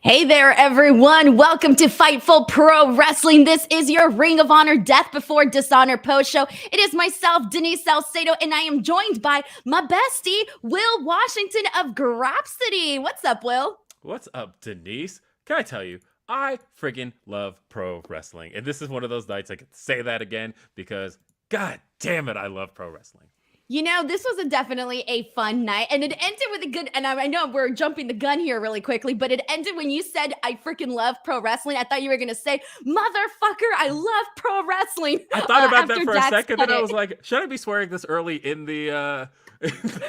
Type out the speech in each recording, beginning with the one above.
Hey there, everyone. Welcome to Fightful Pro Wrestling. This is your Ring of Honor Death Before Dishonor post show. It is myself, Denise Salcedo, and I am joined by my bestie, Will Washington of Grapsity. What's up, Will? What's up, Denise? Can I tell you, I friggin' love pro wrestling. And this is one of those nights I get to say that again because, god damn it, I love pro wrestling. You know, this was definitely a fun night, and it ended with a good, and I know we're jumping the gun here really quickly, but it ended when you said, I freaking love pro wrestling. I thought you were going to say, motherfucker, I love pro wrestling. I thought about that for a second, and I was like, should I be swearing this early in the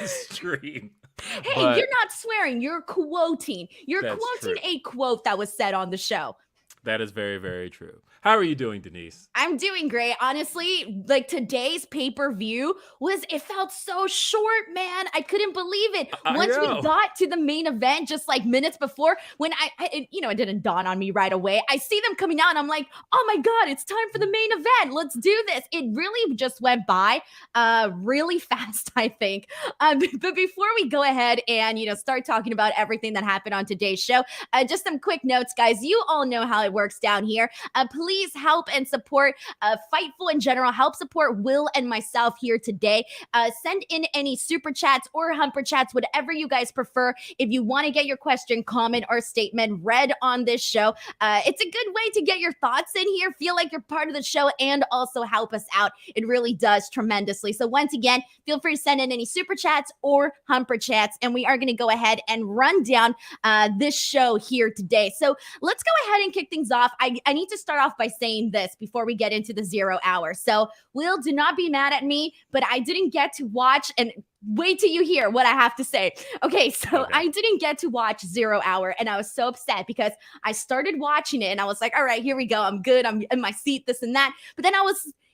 stream? Hey, but you're not swearing. You're quoting. You're quoting a quote that was said on the show. That is very, very true. How are you doing, Denise? I'm doing great. Honestly, like today's pay-per-view it felt so short, man. I couldn't believe it. Once we got to the main event, just like minutes before, when it didn't dawn on me right away. I see them coming out and I'm like, oh my God, it's time for the main event. Let's do this. It really just went by really fast, I think. But before we go ahead and, start talking about everything that happened on today's show, just some quick notes, guys. You all know how it works down here. Please help and support Fightful in general. Help support Will and myself here today. Send in any super chats or humper chats, whatever you guys prefer. If you want to get your question, comment, or statement read on this show, it's a good way to get your thoughts in here, feel like you're part of the show, and also help us out. It really does tremendously. So once again, feel free to send in any super chats or humper chats, and we are going to go ahead and run down this show here today. So let's go ahead and kick things off. I need to start off by saying this before we get into the 0 hour. So, Will, do not be mad at me, but I didn't get to watch, and wait till you hear what I have to say. Okay, so I didn't get to watch 0 hour, and I was so upset because I started watching it, and I was like, all right, here we go. I'm good. I'm in my seat, this and that. But then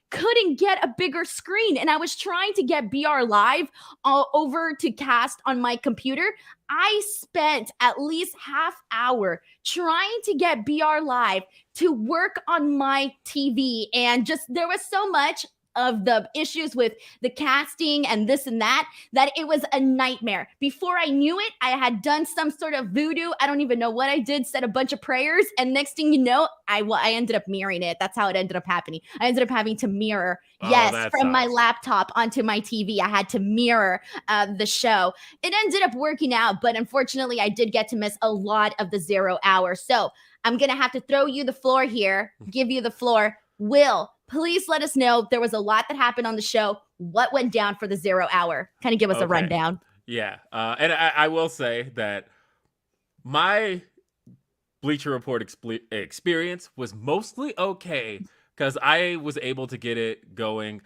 couldn't get a bigger screen, and I was trying to get BR Live over to cast on my computer. I spent at least half hour trying to get BR Live to work on my TV, and just there was so much of the issues with the casting and this and that it was a nightmare. Before I knew it, I had done some sort of voodoo. I don't even know what I did, said a bunch of prayers, and next thing you know, I ended up mirroring it. That's how it ended up happening. I ended up having to mirror, from my laptop onto my TV. I had to mirror the show. It ended up working out, but unfortunately, I did get to miss a lot of the 0 hour. So I'm going to have to throw you the floor here, give you the floor. Will, please let us know. There was a lot that happened on the show. What went down for the 0 hour? Kind of give us a rundown. Yeah. And I will say that my Bleacher Report experience was mostly okay because I was able to get it going.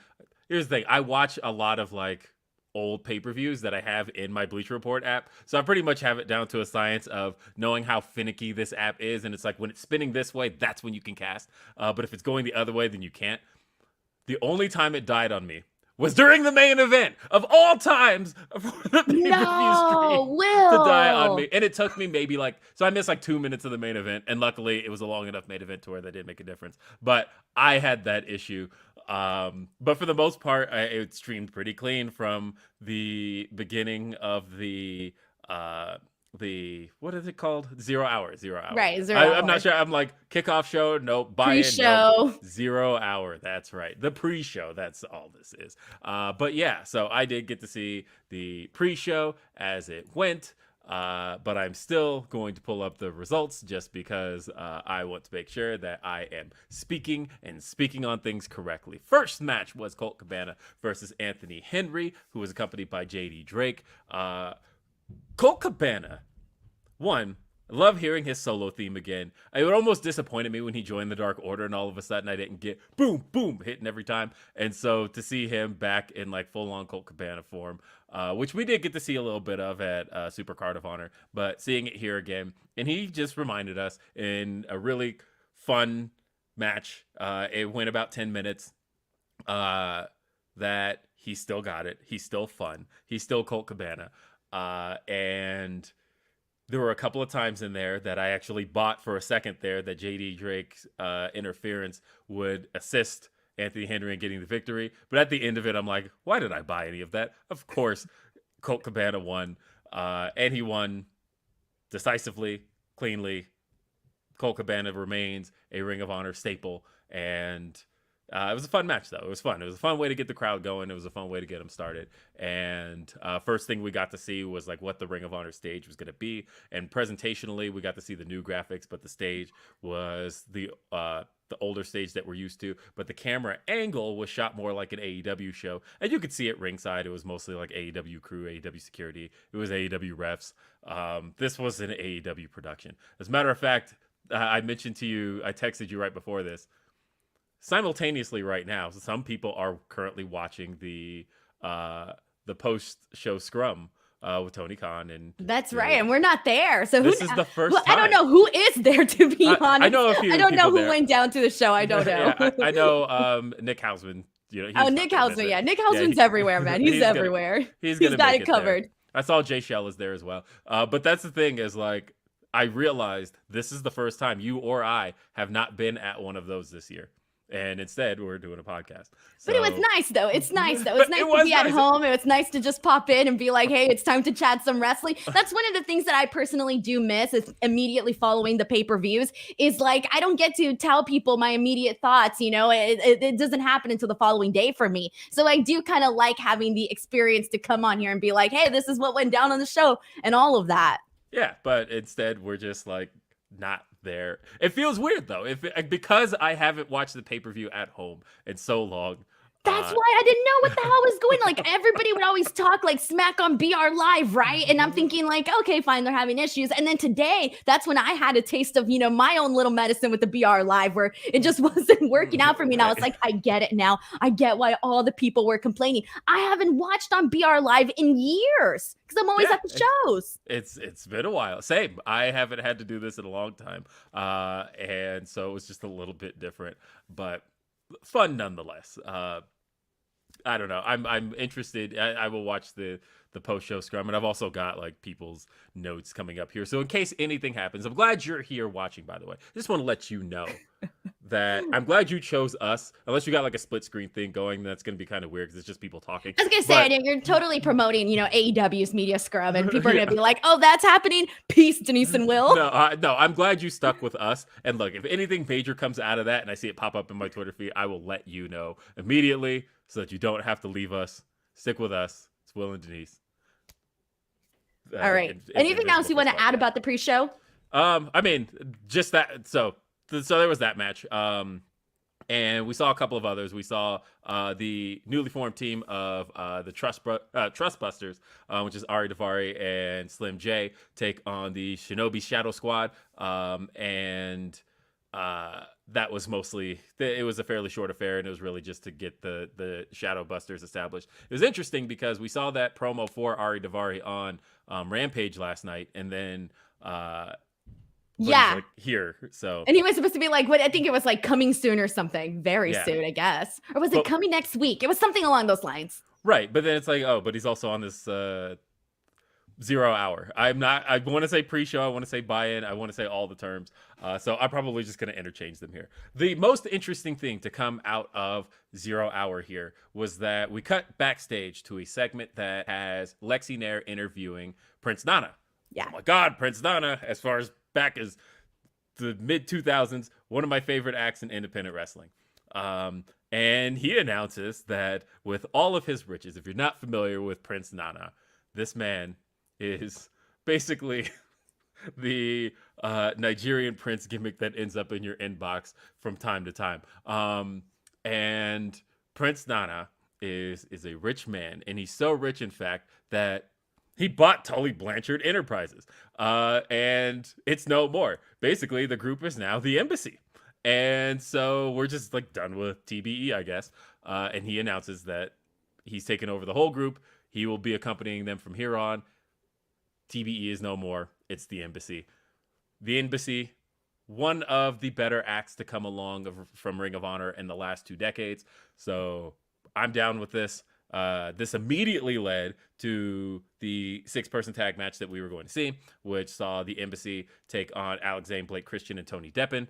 Here's the thing. I watch a lot of old pay-per-views that I have in my Bleacher Report app. So I pretty much have it down to a science of knowing how finicky this app is. And it's like when it's spinning this way, that's when you can cast. But if it's going the other way, then you can't. The only time it died on me was during the main event of all times for the pay-per-view stream Will. to die on me. And it took me maybe so I missed 2 minutes of the main event. And luckily it was a long enough main event to where that did make a difference. But I had that issue. But for the most part, it streamed pretty clean from the beginning of the what is it called? 0 hour. Right, 0 hour. I'm not sure. I'm like kickoff show, no, buy-in, pre-show. No, 0 hour. That's right. The pre-show. That's all this is. But yeah, so I did get to see the pre-show as it went. But I'm still going to pull up the results just because I want to make sure that I am speaking on things correctly. First match was Colt Cabana versus Anthony Henry, who was accompanied by JD Drake. Colt Cabana, I love hearing his solo theme again. It almost disappointed me when he joined the Dark Order and all of a sudden I didn't get boom, boom hitting every time. And so to see him back in full-on Colt Cabana form, which we did get to see a little bit of at Super Card of Honor, but seeing it here again, and he just reminded us in a really fun match, it went about 10 minutes, that he still got it. He's still fun. He's still Colt Cabana. And there were a couple of times in there that I actually bought for a second there that JD Drake's interference would assist Anthony Henry in getting the victory. But at the end of it, I'm like, why did I buy any of that? Of course, Colt Cabana won. And he won decisively, cleanly, Colt Cabana remains a Ring of Honor staple, and it was a fun match, though. It was fun. It was a fun way to get the crowd going. It was a fun way to get them started. And first thing we got to see was like what the Ring of Honor stage was going to be. And presentationally, we got to see the new graphics, but the stage was the older stage that we're used to. But the camera angle was shot more like an AEW show. And you could see it ringside. It was mostly like AEW crew, AEW security. It was AEW refs. This was an AEW production. As a matter of fact, I mentioned to you, I texted you right before this. Simultaneously right now, some people are currently watching the post-show scrum with Tony Khan, and that's right, and we're not there. So this is the first time. I don't know who is there, to be honest. I know a few. I don't know who there. went down to the show. I don't know. Yeah, I know Nick Hausman. You know, Nick Hausman. Yeah, Nick Hausman's everywhere, man. He's everywhere. He's got it covered. There. I saw Jay Shell is there as well. But that's the thing is like I realized this is the first time you or I have not been at one of those this year. And instead, we're doing a podcast. So, but it was nice, though. It's nice, though. It's nice to be at home. It was nice to just pop in and be like, hey, it's time to chat some wrestling. That's one of the things that I personally do miss is immediately following the pay-per-views is like, I don't get to tell people my immediate thoughts. You know, it doesn't happen until the following day for me. So I do kind of like having the experience to come on here and be like, hey, this is what went down on the show and all of that. Yeah, but instead, we're just like not there. It feels weird though, because I haven't watched the pay-per-view at home in so long. That's why I didn't know what the hell was going on. Like everybody would always talk like smack on BR Live, right? And I'm thinking like, okay, fine, they're having issues. And then today, that's when I had a taste of, you know, my own little medicine with the BR Live where it just wasn't working out for me. And I was like, I get it now. I get why all the people were complaining. I haven't watched on BR Live in years because I'm always at the shows. It's been a while. Same. I haven't had to do this in a long time. And so it was just a little bit different, but fun nonetheless. I don't know. I'm interested. I will watch the post-show scrum, and I've also got like people's notes coming up here. So in case anything happens, I'm glad you're here watching, by the way. I just want to let you know that I'm glad you chose us. Unless you got like a split screen thing going, that's going to be kind of weird because it's just people talking. I was going to say, you're totally promoting, you know, AEW's media scrum, and people are going to be like, oh, that's happening. Peace, Denise and Will. No, I'm glad you stuck with us. And look, if anything major comes out of that and I see it pop up in my Twitter feed, I will let you know immediately so that you don't have to leave us. Stick with us. It's Will and Denise. All right. Anything else you want to add about the pre-show? I mean, just that. So there was that match. And we saw a couple of others. We saw the newly formed team of the Trustbusters, which is Ari Daivari and Slim J, take on the Shinobi Shadow Squad. And that was mostly, it was a fairly short affair, and it was really just to get the Shadow Busters established. It was interesting because we saw that promo for Ari Daivari on Rampage last night, and then like here. So, and he was supposed to be like, what I think it was like coming soon or something, very soon, I guess, or was it coming next week? It was something along those lines, right? But then it's like, oh, but he's also on this 0 hour. I want to say pre-show, I want to say buy-in, I want to say all the terms. So I'm probably just going to interchange them here. The most interesting thing to come out of 0 hour here was that we cut backstage to a segment that has Lexi Nair interviewing Prince Nana. Yeah. Oh my God, Prince Nana, as far as back as the mid 2000s, one of my favorite acts in independent wrestling. And he announces that with all of his riches, if you're not familiar with Prince Nana, this man is basically the Nigerian prince gimmick that ends up in your inbox from time to time. And Prince Nana is a rich man, and he's so rich, in fact, that he bought Tully Blanchard Enterprises, and it's no more. Basically, the group is now the Embassy. And so we're just like done with TBE, I guess. And he announces that he's taken over the whole group. He will be accompanying them from here on. TBE is no more. It's the Embassy. The Embassy, one of the better acts to come along from Ring of Honor in the last 2 decades. So I'm down with this. This immediately led to the 6-person tag match that we were going to see, which saw the Embassy take on Alex Zane, Blake Christian, and Tony Deppen.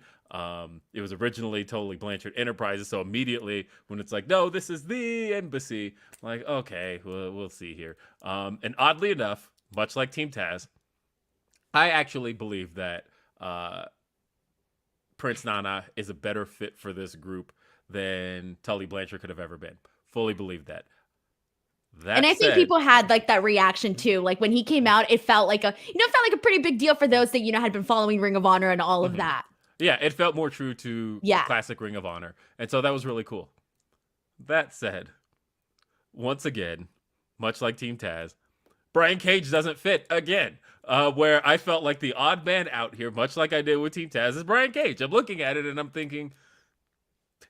It was originally Tully Blanchard Enterprises, so immediately when it's like, no, this is the Embassy, like, okay, we'll see here. And oddly enough, much like Team Taz, I actually believe that Prince Nana is a better fit for this group than Tully Blanchard could have ever been. Fully believe that. And I think people had like that reaction too. Like when he came out, it felt like a pretty big deal for those that, had been following Ring of Honor and all of that. Yeah, it felt more true to classic Ring of Honor. And so that was really cool. That said, once again, much like Team Taz, Brian Cage doesn't fit again. Where I felt like the odd man out here, much like I did with Team Taz, is Brian Cage. I'm looking at it and I'm thinking,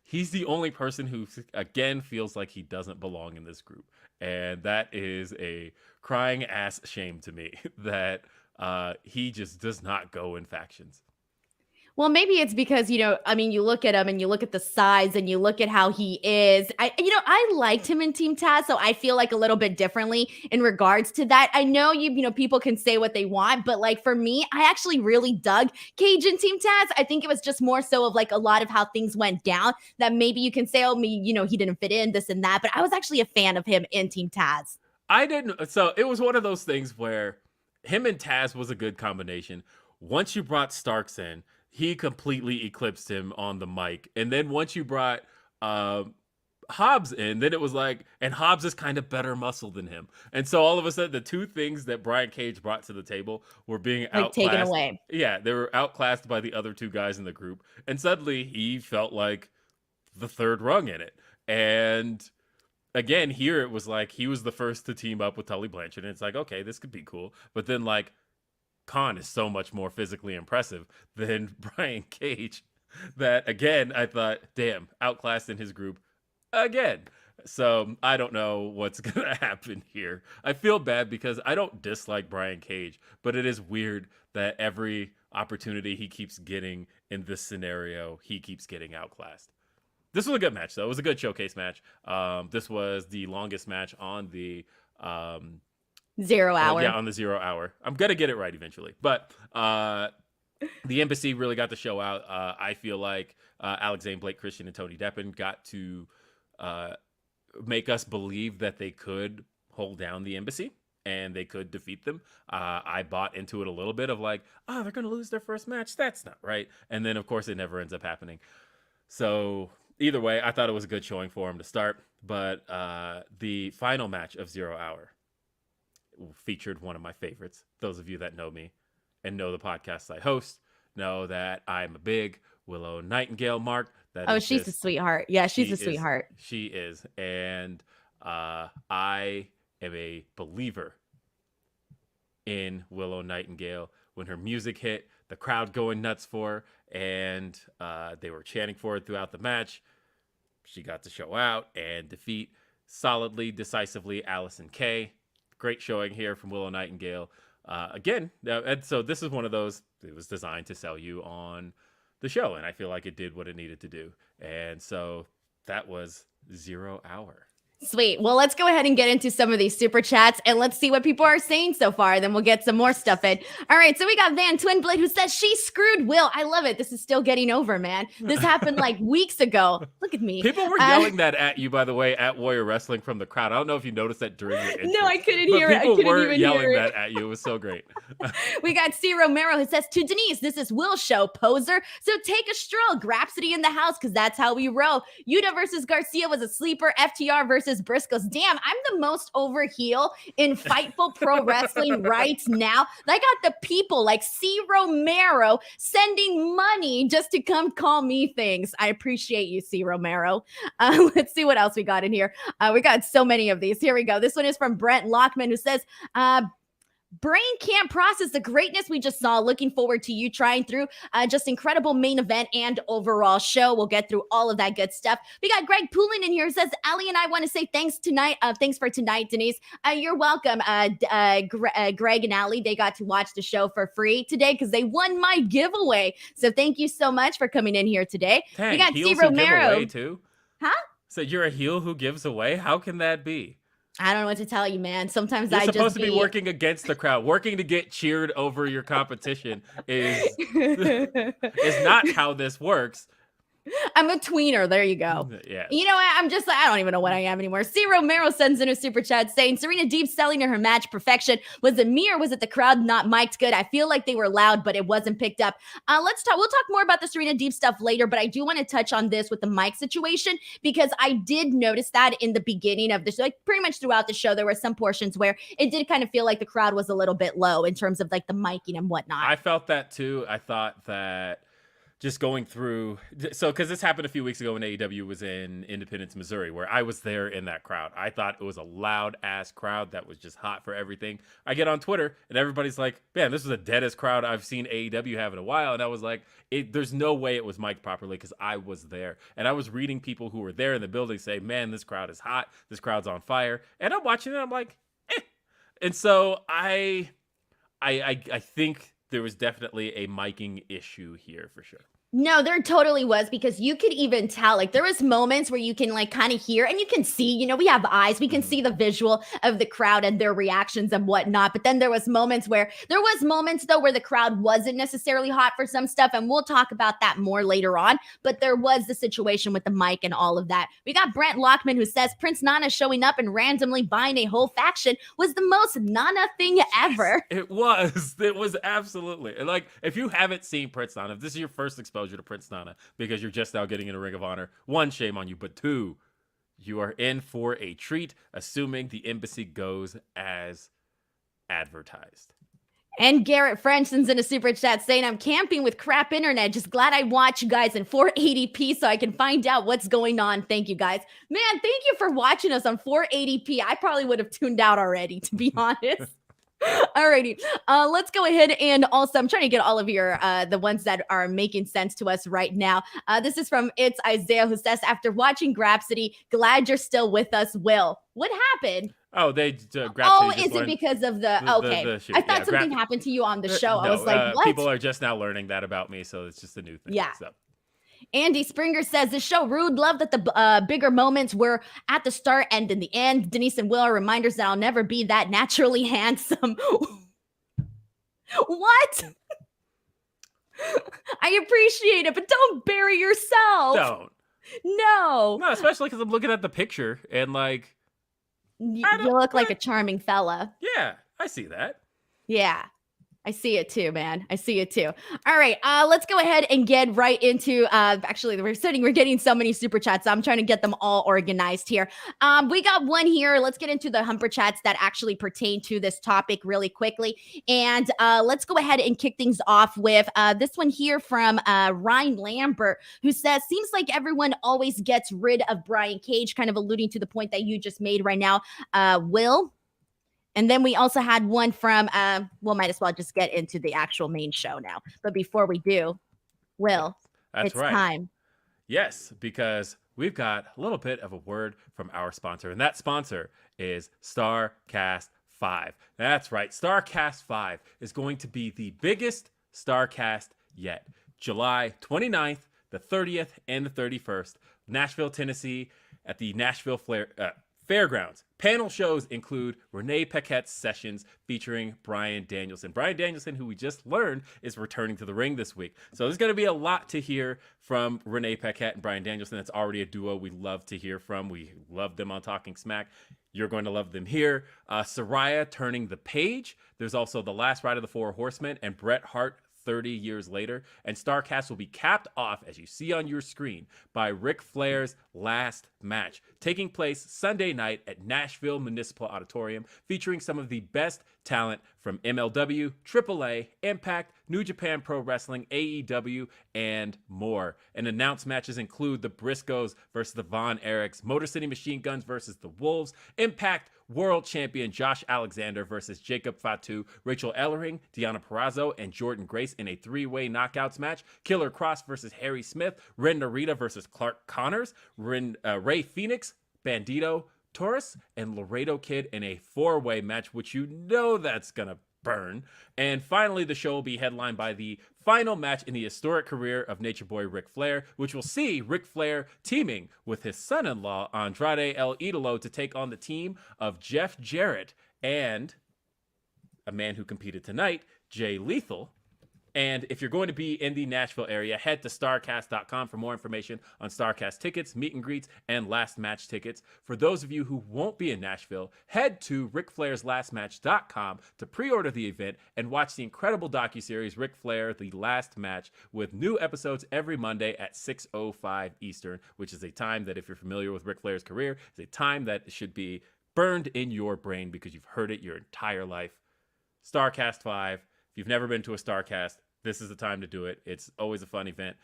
he's the only person who, again, feels like he doesn't belong in this group. And that is a crying ass shame to me that he just does not go in factions. Well, maybe it's because, you look at him and you look at the size and you look at how he is. I liked him in Team Taz, so I feel like a little bit differently in regards to that. I know people can say what they want, but like for me, I actually really dug Cage in Team Taz. I think it was just more so of like a lot of how things went down that maybe you can say, he didn't fit in this and that, but I was actually a fan of him in Team Taz. I didn't. So it was one of those things where him and Taz was a good combination. Once you brought Starks in, he completely eclipsed him on the mic. And then once you brought Hobbs in, then it was like, and Hobbs is kind of better muscle than him. And so all of a sudden, the two things that Brian Cage brought to the table were being outclassed. Taken away. Yeah, they were outclassed by the other two guys in the group. And suddenly he felt like the third rung in it. And again, here it was like he was the first to team up with Tully Blanchard. And it's like, okay, this could be cool. But then like, Khan is so much more physically impressive than Brian Cage that, again, I thought, damn, outclassed in his group again. So I don't know what's going to happen here. I feel bad because I don't dislike Brian Cage, but it is weird that every opportunity he keeps getting in this scenario, he keeps getting outclassed. This was a good match, though. It was a good showcase match. This was the longest match on the 0 hour. On the 0 hour. I'm going to get it right eventually. But the Embassy really got the show out. I feel like Alex Zane, Blake Christian, and Tony Deppen got to make us believe that they could hold down the Embassy and they could defeat them. I bought into it a little bit of like, they're going to lose their first match. That's not right. And then, of course, it never ends up happening. So either way, I thought it was a good showing for him to start. But the final match of 0 hour featured one of my favorites. Those of you that know me and know the podcasts I host know that I'm a big Willow Nightingale mark. She's a sweetheart. Yeah, she's a sweetheart. She is. And I am a believer in Willow Nightingale. When her music hit, the crowd going nuts for her, and they were chanting for her throughout the match. She got to show out and defeat solidly, decisively Allysin Kay. Great showing here from Willow Nightingale. Again, and so this is one of those, it was designed to sell you on the show, and I feel like it did what it needed to do. And so that was 0 hour. Sweet. Well, let's go ahead and get into some of these super chats and let's see what people are saying so far. Then we'll get some more stuff in. All right. So we got Van Twinblade who says she screwed Will. I love it. This is still getting over, man. This happened like weeks ago. Look at me. People were yelling that at you, by the way, at Warrior Wrestling from the crowd. I don't know if you noticed that during the intro. No, I couldn't hear it. People were yelling that at you. It was so great. We got C. Romero who says, to Denise, this is Will's show, poser. So take a stroll. Grapsody in the house because that's how we roll. Yuta versus Garcia was a sleeper. FTR versus Briscoes. Damn, I'm the most over heel in Fightful Pro Wrestling right now. I got the people like C. Romero sending money just to come call me things. I appreciate you, C. Romero. Let's see what else we got in here. We got so many of these. Here we go. This one is from Brent Lockman who says, brain can't process the greatness we just saw. Looking forward to you trying through just incredible main event and overall show. We'll get through all of that good stuff. We got Greg Poulin in here who says, Allie and I want to say thanks tonight. Thanks for tonight, Denise. You're welcome. Greg and Allie, they got to watch the show for free today because they won my giveaway. So thank you so much for coming in here today. Dang, we got heels C. Romero. Who give away too? Huh? So you're a heel who gives away? How can that be? I don't know what to tell you, man. Sometimes You're supposed to be working against the crowd. Working to get cheered over your competition is not how this works. I'm a tweener. There you go. Yeah. You know what? I'm just like, I don't even know what I am anymore. C. Romero sends in a super chat saying Serena Deeb selling her match perfection. Was it me or was it the crowd not mic'd good? I feel like they were loud, but it wasn't picked up. Let's talk. We'll talk more about the Serena Deeb stuff later, but I do want to touch on this with the mic situation because I did notice that in the beginning of the show, like pretty much throughout the show, there were some portions where it did kind of feel like the crowd was a little bit low in terms of like the miking and whatnot. I felt that too. I thought that just going through, so because this happened a few weeks ago when AEW was in Independence, Missouri, where I was there in that crowd. I thought it was a loud ass crowd that was just hot for everything. I get on Twitter and everybody's like, man, this is the deadest crowd I've seen AEW have in a while. And I was like, there's no way it was mic'd properly because I was there. And I was reading people who were there in the building say, man, this crowd is hot. This crowd's on fire. And I'm watching it. I'm like, eh. And so I think there was definitely a miking issue here for sure. No, there totally was because you could even tell, like there was moments where you can like kind of hear and you can see, you know, we have eyes, we can see the visual of the crowd and their reactions and whatnot. But then there was moments though where the crowd wasn't necessarily hot for some stuff. And we'll talk about that more later on. But there was the situation with the mic and all of that. We got Brent Lockman who says Prince Nana showing up and randomly buying a whole faction was the most Nana thing ever. It was absolutely. Like, if you haven't seen Prince Nana, if this is your first exposure to Prince Nana because you're just now getting in a Ring of Honor, one, shame on you, but two, you are in for a treat, assuming the embassy goes as advertised. And Garrett French sends in a super chat saying, I'm camping with crap internet. Just glad I watch you guys in 480p so I can find out what's going on. Thank you guys. Man, thank you for watching us on 480p. I probably would have tuned out already, to be honest. Alrighty, let's go ahead and also I'm trying to get all of your the ones that are making sense to us right now. This is from It's Isaiah who says, after watching Grapsity, glad you're still with us, Will. What happened? Oh, they Grapsity. Oh, is it because of the okay? The I thought something happened to you on the show. No, I was like, what? People are just now learning that about me, so it's just a new thing. Yeah. So. Andy Springer says the show rude. Love that the bigger moments were at the start and in the end. Denise and Will are reminders that I'll never be that naturally handsome. What? I appreciate it, but don't bury yourself. Don't. No, especially because I'm looking at the picture and like you look like a charming fella. Yeah, I see that. Yeah. I see it too, man. I see it too. All right, let's go ahead and get right into, actually, we're getting so many super chats, so I'm trying to get them all organized here. We got one here. Let's get into the humper chats that actually pertain to this topic really quickly. And let's go ahead and kick things off with this one here from Ryan Lambert, who says, seems like everyone always gets rid of Brian Cage, kind of alluding to the point that you just made right now, Will. And then we also had one from, might as well just get into the actual main show now. But before we do, Will, it's time. Yes, because we've got a little bit of a word from our sponsor. And that sponsor is Starrcast 5. That's right. Starrcast 5 is going to be the biggest Starrcast yet. July 29th, the 30th, and the 31st. Nashville, Tennessee at the Nashville Fairgrounds. Panel shows include Renee Paquette's sessions featuring Bryan Danielson. Bryan Danielson, who we just learned is returning to the ring this week. So there's going to be a lot to hear from Renee Paquette and Bryan Danielson. That's already a duo we love to hear from. We love them on Talking Smack. You're going to love them here. Saraya turning the page. There's also The Last Ride of the Four Horsemen and Bret Hart 30 years later. And Starrcast will be capped off, as you see on your screen, by Ric Flair's last match, taking place Sunday night at Nashville Municipal Auditorium, featuring some of the best talent from MLW, AAA, Impact, New Japan Pro Wrestling, AEW, and more. And announced matches include the Briscoes versus the Von Erichs, Motor City Machine Guns versus the Wolves, Impact World Champion Josh Alexander versus Jacob Fatu, Rachel Ellering, Deonna Purrazzo, and Jordan Grace in a three-way knockouts match, Killer Cross versus Harry Smith, Ren Narita versus Clark Connors, Ray Phoenix, Bandito, Taurus, and Laredo Kid in a four-way match, which you know that's gonna burn. And finally, the show will be headlined by the final match in the historic career of Nature Boy Ric Flair, which will see Ric Flair teaming with his son-in-law Andrade El Idolo to take on the team of Jeff Jarrett and a man who competed tonight, Jay Lethal, And if you're going to be in the Nashville area, head to Starrcast.com for more information on Starrcast tickets, meet and greets, and last match tickets. For those of you who won't be in Nashville, head to RicFlairsLastMatch.com to pre-order the event and watch the incredible docuseries Ric Flair, The Last Match, with new episodes every Monday at 6:05 Eastern, which is a time that, if you're familiar with Ric Flair's career, is a time that should be burned in your brain because you've heard it your entire life. Starrcast 5. If you've never been to a Starrcast, this is the time to do it. It's always a fun event.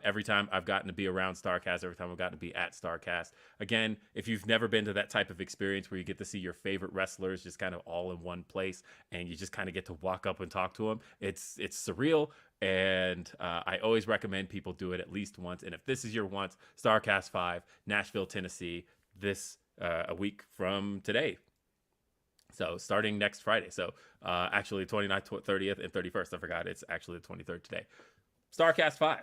Every time I've gotten to be around Starrcast, every time I've gotten to be at Starrcast. Again, if you've never been to that type of experience where you get to see your favorite wrestlers just kind of all in one place and you just kind of get to walk up and talk to them, it's surreal. And I always recommend people do it at least once. And if this is your once, Starrcast 5, Nashville, Tennessee, this a week from today. So starting next Friday. So actually 29th, 30th, and 31st. I forgot. It's actually the 23rd today. Starrcast 5.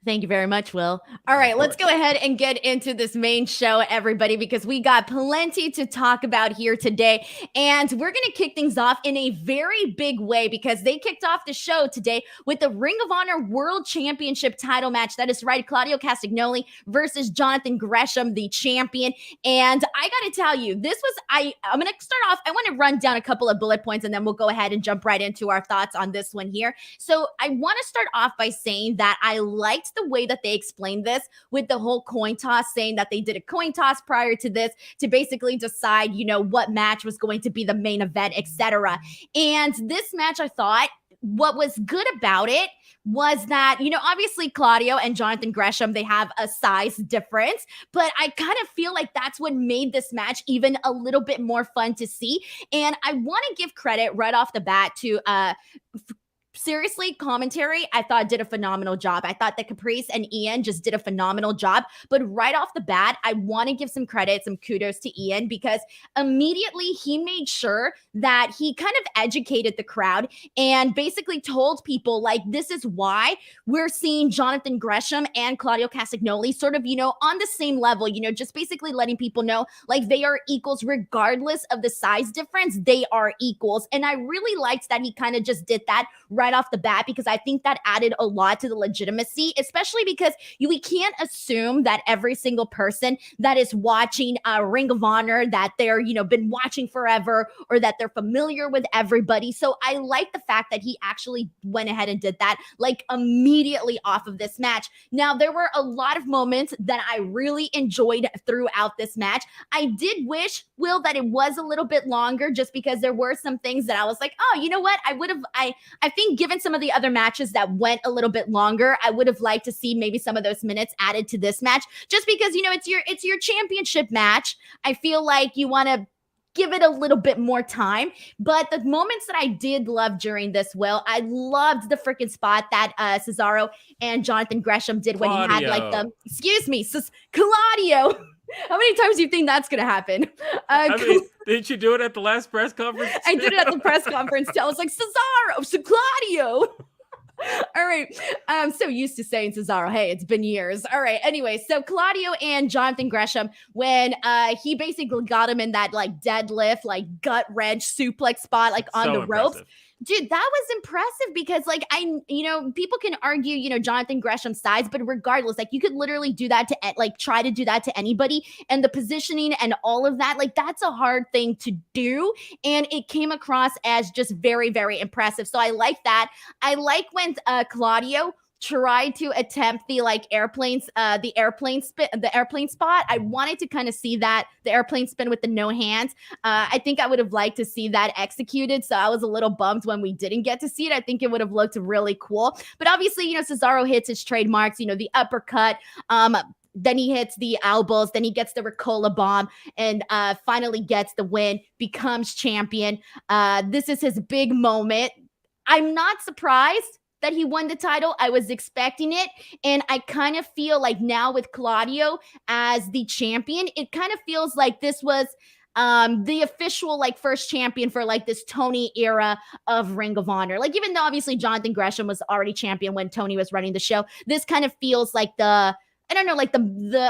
Thank you very much, Will. All right, let's go ahead and get into this main show, everybody, because we got plenty to talk about here today. And we're going to kick things off in a very big way because they kicked off the show today with the Ring of Honor World Championship title match. That is right, Claudio Castagnoli versus Jonathan Gresham, the champion. And I got to tell you, this was, I'm going to start off, I want to run down a couple of bullet points and then we'll go ahead and jump right into our thoughts on this one here. So I want to start off by saying that I liked the way that they explained this with the whole coin toss, saying that they did a coin toss prior to this to basically decide, what match was going to be the main event, etc. And this match, I thought, what was good about it was that, obviously Claudio and Jonathan Gresham, they have a size difference, but I kind of feel like that's what made this match even a little bit more fun to see. And I want to give credit right off the bat to, seriously, commentary, I thought did a phenomenal job. I thought that Caprice and Ian just did a phenomenal job. But right off the bat, I want to give some credit, some kudos to Ian, because immediately he made sure that he kind of educated the crowd and basically told people, like, this is why we're seeing Jonathan Gresham and Claudio Castagnoli sort of, on the same level, just basically letting people know, like, they are equals regardless of the size difference. They are equals. And I really liked that he kind of just did that right off the bat, because I think that added a lot to the legitimacy, especially because we can't assume that every single person that is watching Ring of Honor, that they're, been watching forever or that they're familiar with everybody. So I like the fact that he actually went ahead and did that, like, immediately off of this match. Now, there were a lot of moments that I really enjoyed throughout this match. I did wish, Will, that it was a little bit longer, just because there were some things that I was like, oh, you know what? I think given some of the other matches that went a little bit longer, I would have liked to see maybe some of those minutes added to this match, just because, it's your championship match. I feel like you want to give it a little bit more time. But the moments that I did love during this, Will, I loved the freaking spot that Cesaro and Jonathan Gresham did when Claudio. he had Claudio. How many times do you think that's going to happen? Didn't you do it at the last press conference? I did it at the press conference too. I was like, Claudio. All right. I'm so used to saying Cesaro. Hey, it's been years. All right. Anyway, so Claudio and Jonathan Gresham, when he basically got him in that like deadlift, like gut wrench suplex spot, like on the ropes. Dude, that was impressive because, like, people can argue, Jonathan Gresham's size, but regardless, like, you could literally do that to, like, try to do that to anybody, and the positioning and all of that, like, that's a hard thing to do, and it came across as just very, very impressive. So I like that. I like when Claudio tried to attempt the airplane spot. I wanted to kind of see that, the airplane spin with the no hands. I think I would have liked to see that executed. So I was a little bummed when we didn't get to see it. I think it would have looked really cool. But obviously, Cesaro hits his trademarks, the uppercut. Then he hits the elbows. Then he gets the Ricola bomb and finally gets the win, becomes champion. This is his big moment. I'm not surprised that he won the title. I was expecting it. And I kind of feel like now with Claudio as the champion, it kind of feels like this was the official first champion for this Tony era of Ring of Honor. Like, even though obviously Jonathan Gresham was already champion when Tony was running the show, this kind of feels like the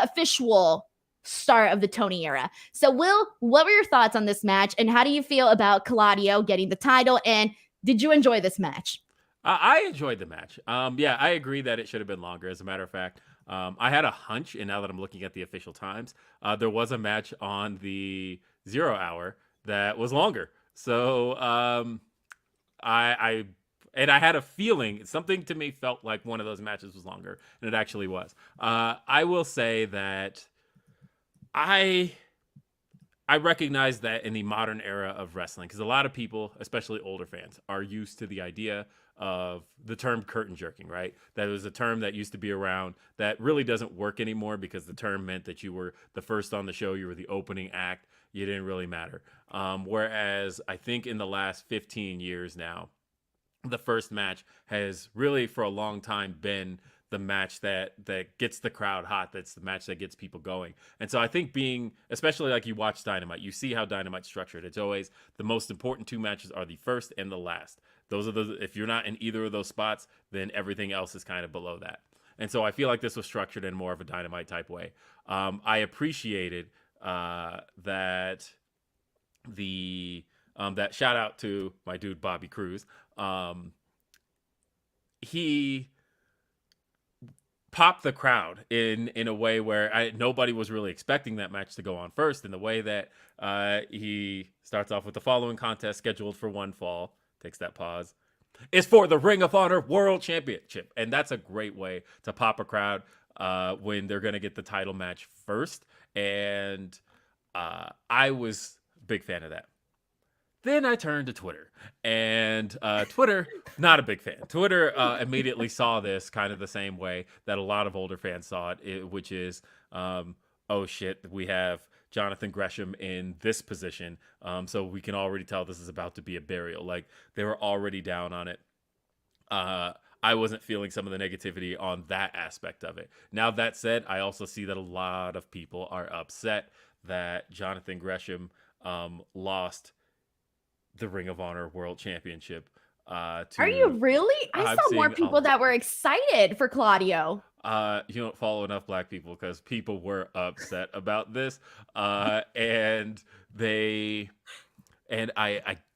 official start of the Tony era. So Will, what were your thoughts on this match? And how do you feel about Claudio getting the title? And did you enjoy this match? I enjoyed the match. Yeah, I agree that it should have been longer. As a matter of fact, I had a hunch, and now that I'm looking at the official times, there was a match on the 0 hour that was longer. So I and I had a feeling something to me felt like one of those matches was longer, and it actually was. I will say that I recognize that in the modern era of wrestling, because a lot of people, especially older fans, are used to the idea of the term curtain jerking, right? That was a term that used to be around that really doesn't work anymore, because the term meant that you were the first on the show, you were the opening act, you didn't really matter. Whereas I think in the last 15 years now, the first match has really for a long time been the match that gets the crowd hot. That's the match that gets people going. And so I think especially like you watch Dynamite, you see how Dynamite's structured. It's always the most important two matches are the first and the last. Those are if you're not in either of those spots, then everything else is kind of below that. And so I feel like this was structured in more of a Dynamite type way. I appreciated that that shout out to my dude Bobby Cruz. He popped the crowd in a way where nobody was really expecting that match to go on first. In the way that he starts off with the following contest scheduled for one fall, takes that pause, is for the Ring of Honor World Championship, and that's a great way to pop a crowd when they're going to get the title match first. And I was a big fan of that. Then I turned to Twitter, and Twitter, not a big fan. Twitter immediately saw this kind of the same way that a lot of older fans saw it, which is, oh shit, we have Jonathan Gresham in this position, so we can already tell this is about to be a burial. Like, they were already down on it. I wasn't feeling some of the negativity on that aspect of it. Now, that said, I also see that a lot of people are upset that Jonathan Gresham lost the Ring of Honor World Championship. Are you really? I saw more people that were excited for Claudio. You don't follow enough black people, because people were upset about this. And I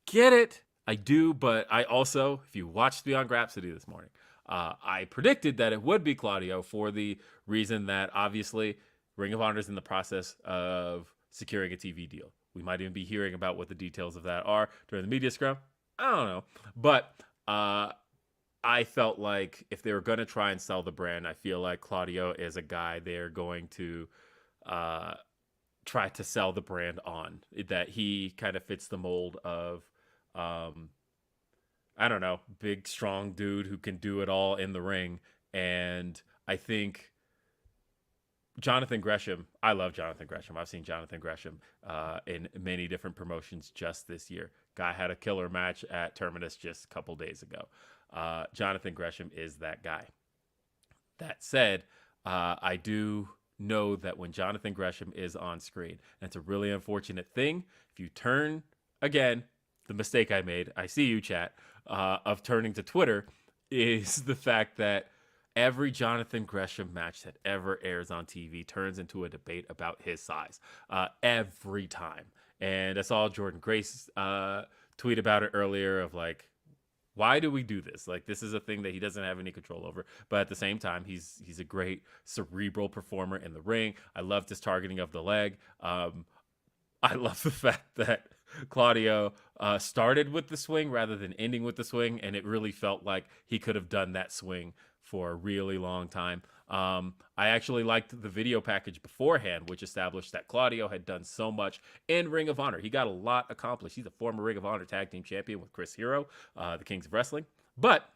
get it. I do, but I also, if you watched Beyond Rhapsody this morning, I predicted that it would be Claudio for the reason that obviously Ring of Honor is in the process of securing a TV deal. We might even be hearing about what the details of that are during the media scrum. I don't know. But I felt like if they were going to try and sell the brand, I feel like Claudio is a guy they're going to try to sell the brand on. That he kind of fits the mold of, I don't know, big, strong dude who can do it all in the ring. And I think Jonathan Gresham, I love Jonathan Gresham. I've seen Jonathan Gresham in many different promotions just this year. Guy had a killer match at Terminus just a couple days ago. Jonathan Gresham is that guy. That said, I do know that when Jonathan Gresham is on screen, and it's a really unfortunate thing, if you turn, again, the mistake I made, I see you, chat, of turning to Twitter, is the fact that every Jonathan Gresham match that ever airs on TV turns into a debate about his size. Every time. And I saw Jordan Grace tweet about it earlier of like, why do we do this? Like, this is a thing that he doesn't have any control over. But at the same time, he's a great cerebral performer in the ring. I loved his targeting of the leg. I love the fact that Claudio started with the swing rather than ending with the swing, and it really felt like he could have done that swing for a really long time. I actually liked the video package beforehand, which established that Claudio had done so much in Ring of Honor. He got a lot accomplished. He's a former Ring of Honor tag team champion with Chris Hero, the Kings of Wrestling. But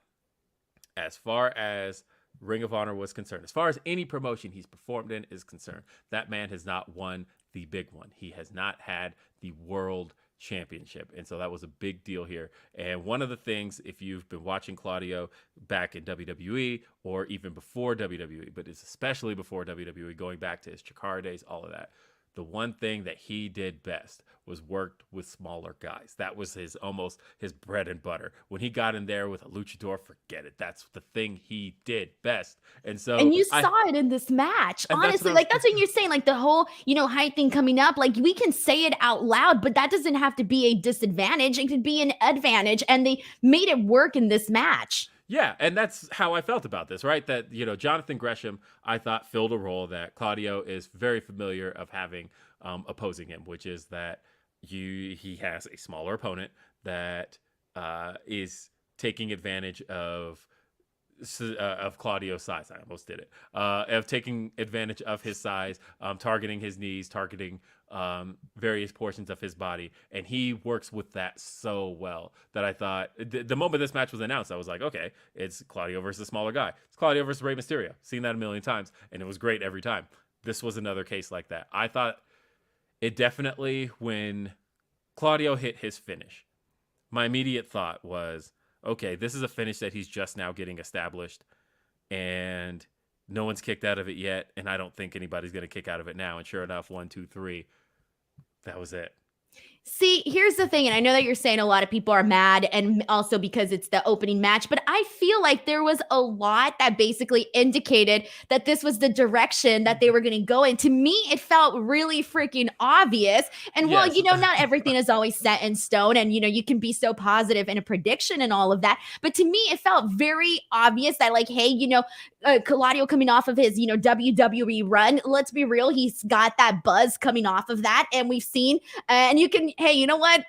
as far as Ring of Honor was concerned, as far as any promotion he's performed in is concerned, that man has not won the big one. He has not had the world championship. And so that was a big deal here. And one of the things, if you've been watching Claudio back in WWE or even before WWE, but it's especially before WWE, going back to his Chikara days, all of that, the one thing that he did best was worked with smaller guys. That was almost his bread and butter. When he got in there with a luchador, forget it. That's the thing he did best. And you saw it in this match. Honestly, that's what you're saying. Like the whole, height thing coming up, like we can say it out loud, but that doesn't have to be a disadvantage. It could be an advantage. And they made it work in this match. Yeah, and that's how I felt about this, right? That, Jonathan Gresham, I thought, filled a role that Claudio is very familiar of having opposing him, which is that he has a smaller opponent that is taking advantage of Claudio's size. I almost did it. Of taking advantage of his size, targeting his knees, targeting various portions of his body, and he works with that so well that I thought the moment this match was announced, I was like, okay, it's Claudio versus a smaller guy. It's Claudio versus Rey Mysterio. Seen that a million times, and it was great every time. This was another case like that. I thought it definitely, when Claudio hit his finish, my immediate thought was, okay, this is a finish that he's just now getting established, and no one's kicked out of it yet, and I don't think anybody's going to kick out of it now. And sure enough, 1, 2, 3, that was it. See, here's the thing, and I know that you're saying a lot of people are mad, and also because it's the opening match, but I feel like there was a lot that basically indicated that this was the direction that they were going to go in. To me, it felt really freaking obvious. And Yes. well, not everything is always set in stone, and you can be so positive in a prediction and all of that. But to me, it felt very obvious that, like, hey, Claudio coming off of his, WWE run, let's be real, he's got that buzz coming off of that, and we've seen, and hey, you know what?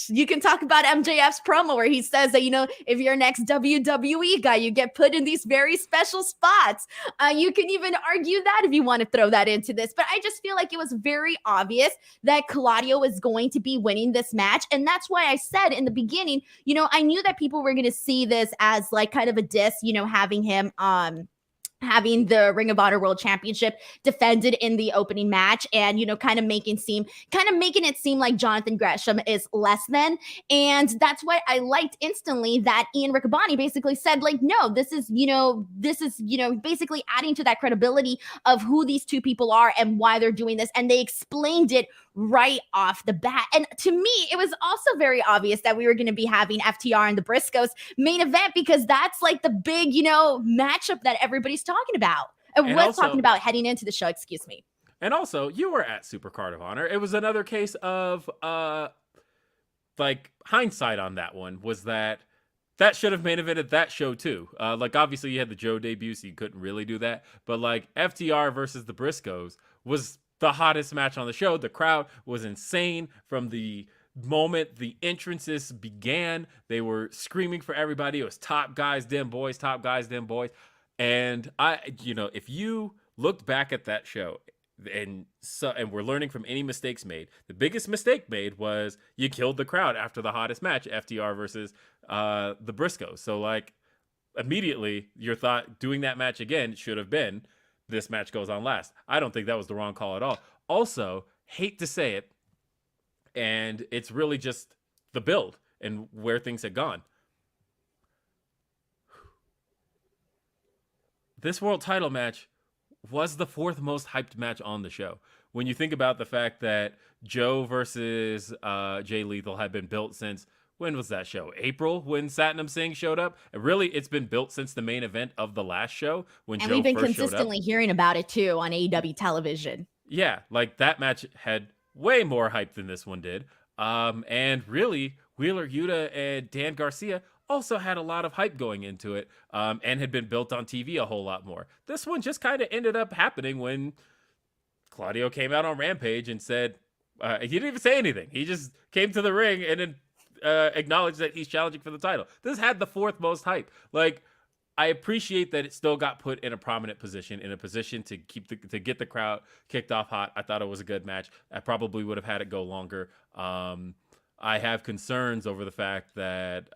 You can talk about MJF's promo where he says that, if you're next WWE guy, you get put in these very special spots. You can even argue that if you want to throw that into this. But I just feel like it was very obvious that Claudio was going to be winning this match. And that's why I said in the beginning, I knew that people were going to see this as like kind of a diss, having him having the Ring of Honor World Championship defended in the opening match, and kind of making it seem like Jonathan Gresham is less than. And that's why I liked instantly that Ian Riccaboni basically said, like, no, this is basically adding to that credibility of who these two people are and why they're doing this, and they explained it right off the bat. And to me, it was also very obvious that we were going to be having FTR and the Briscoes main event, because that's like the big, matchup that everybody's talking about. And was talking about heading into the show, excuse me. And also, you were at Supercard of Honor. It was another case of like hindsight on that one, was that should have main evented that show too. Like, obviously you had the Joe debut, so you couldn't really do that. But like FTR versus the Briscoes was the hottest match on the show. The crowd was insane from the moment the entrances began. They were screaming for everybody. It was top guys, them boys, top guys, them boys. And if you looked back at that show and we're learning from any mistakes made, the biggest mistake made was you killed the crowd after the hottest match, FTR versus the Briscoes. So like immediately your thought doing that match again should have been, this match goes on last. I don't think that was the wrong call at all. Also, hate to say it, and it's really just the build and where things had gone. This world title match was the 4th most hyped match on the show. When you think about the fact that Joe versus Jay Lethal had been built since, when was that show? April, when Satnam Singh showed up? And really, it's been built since the main event of the last show, when Joe first showed up. And we've been consistently hearing about it too on AEW television. Yeah, like that match had way more hype than this one did. And really, Wheeler Yuta and Dan Garcia also had a lot of hype going into it, and had been built on TV a whole lot more. This one just kind of ended up happening when Claudio came out on Rampage and said, he didn't even say anything. He just came to the ring and then acknowledged that he's challenging for the title. This had the 4th most hype. Like, I appreciate that it still got put in a prominent position, in a position to get the crowd kicked off hot. I thought it was a good match. I probably would have had it go longer. I have concerns over the fact that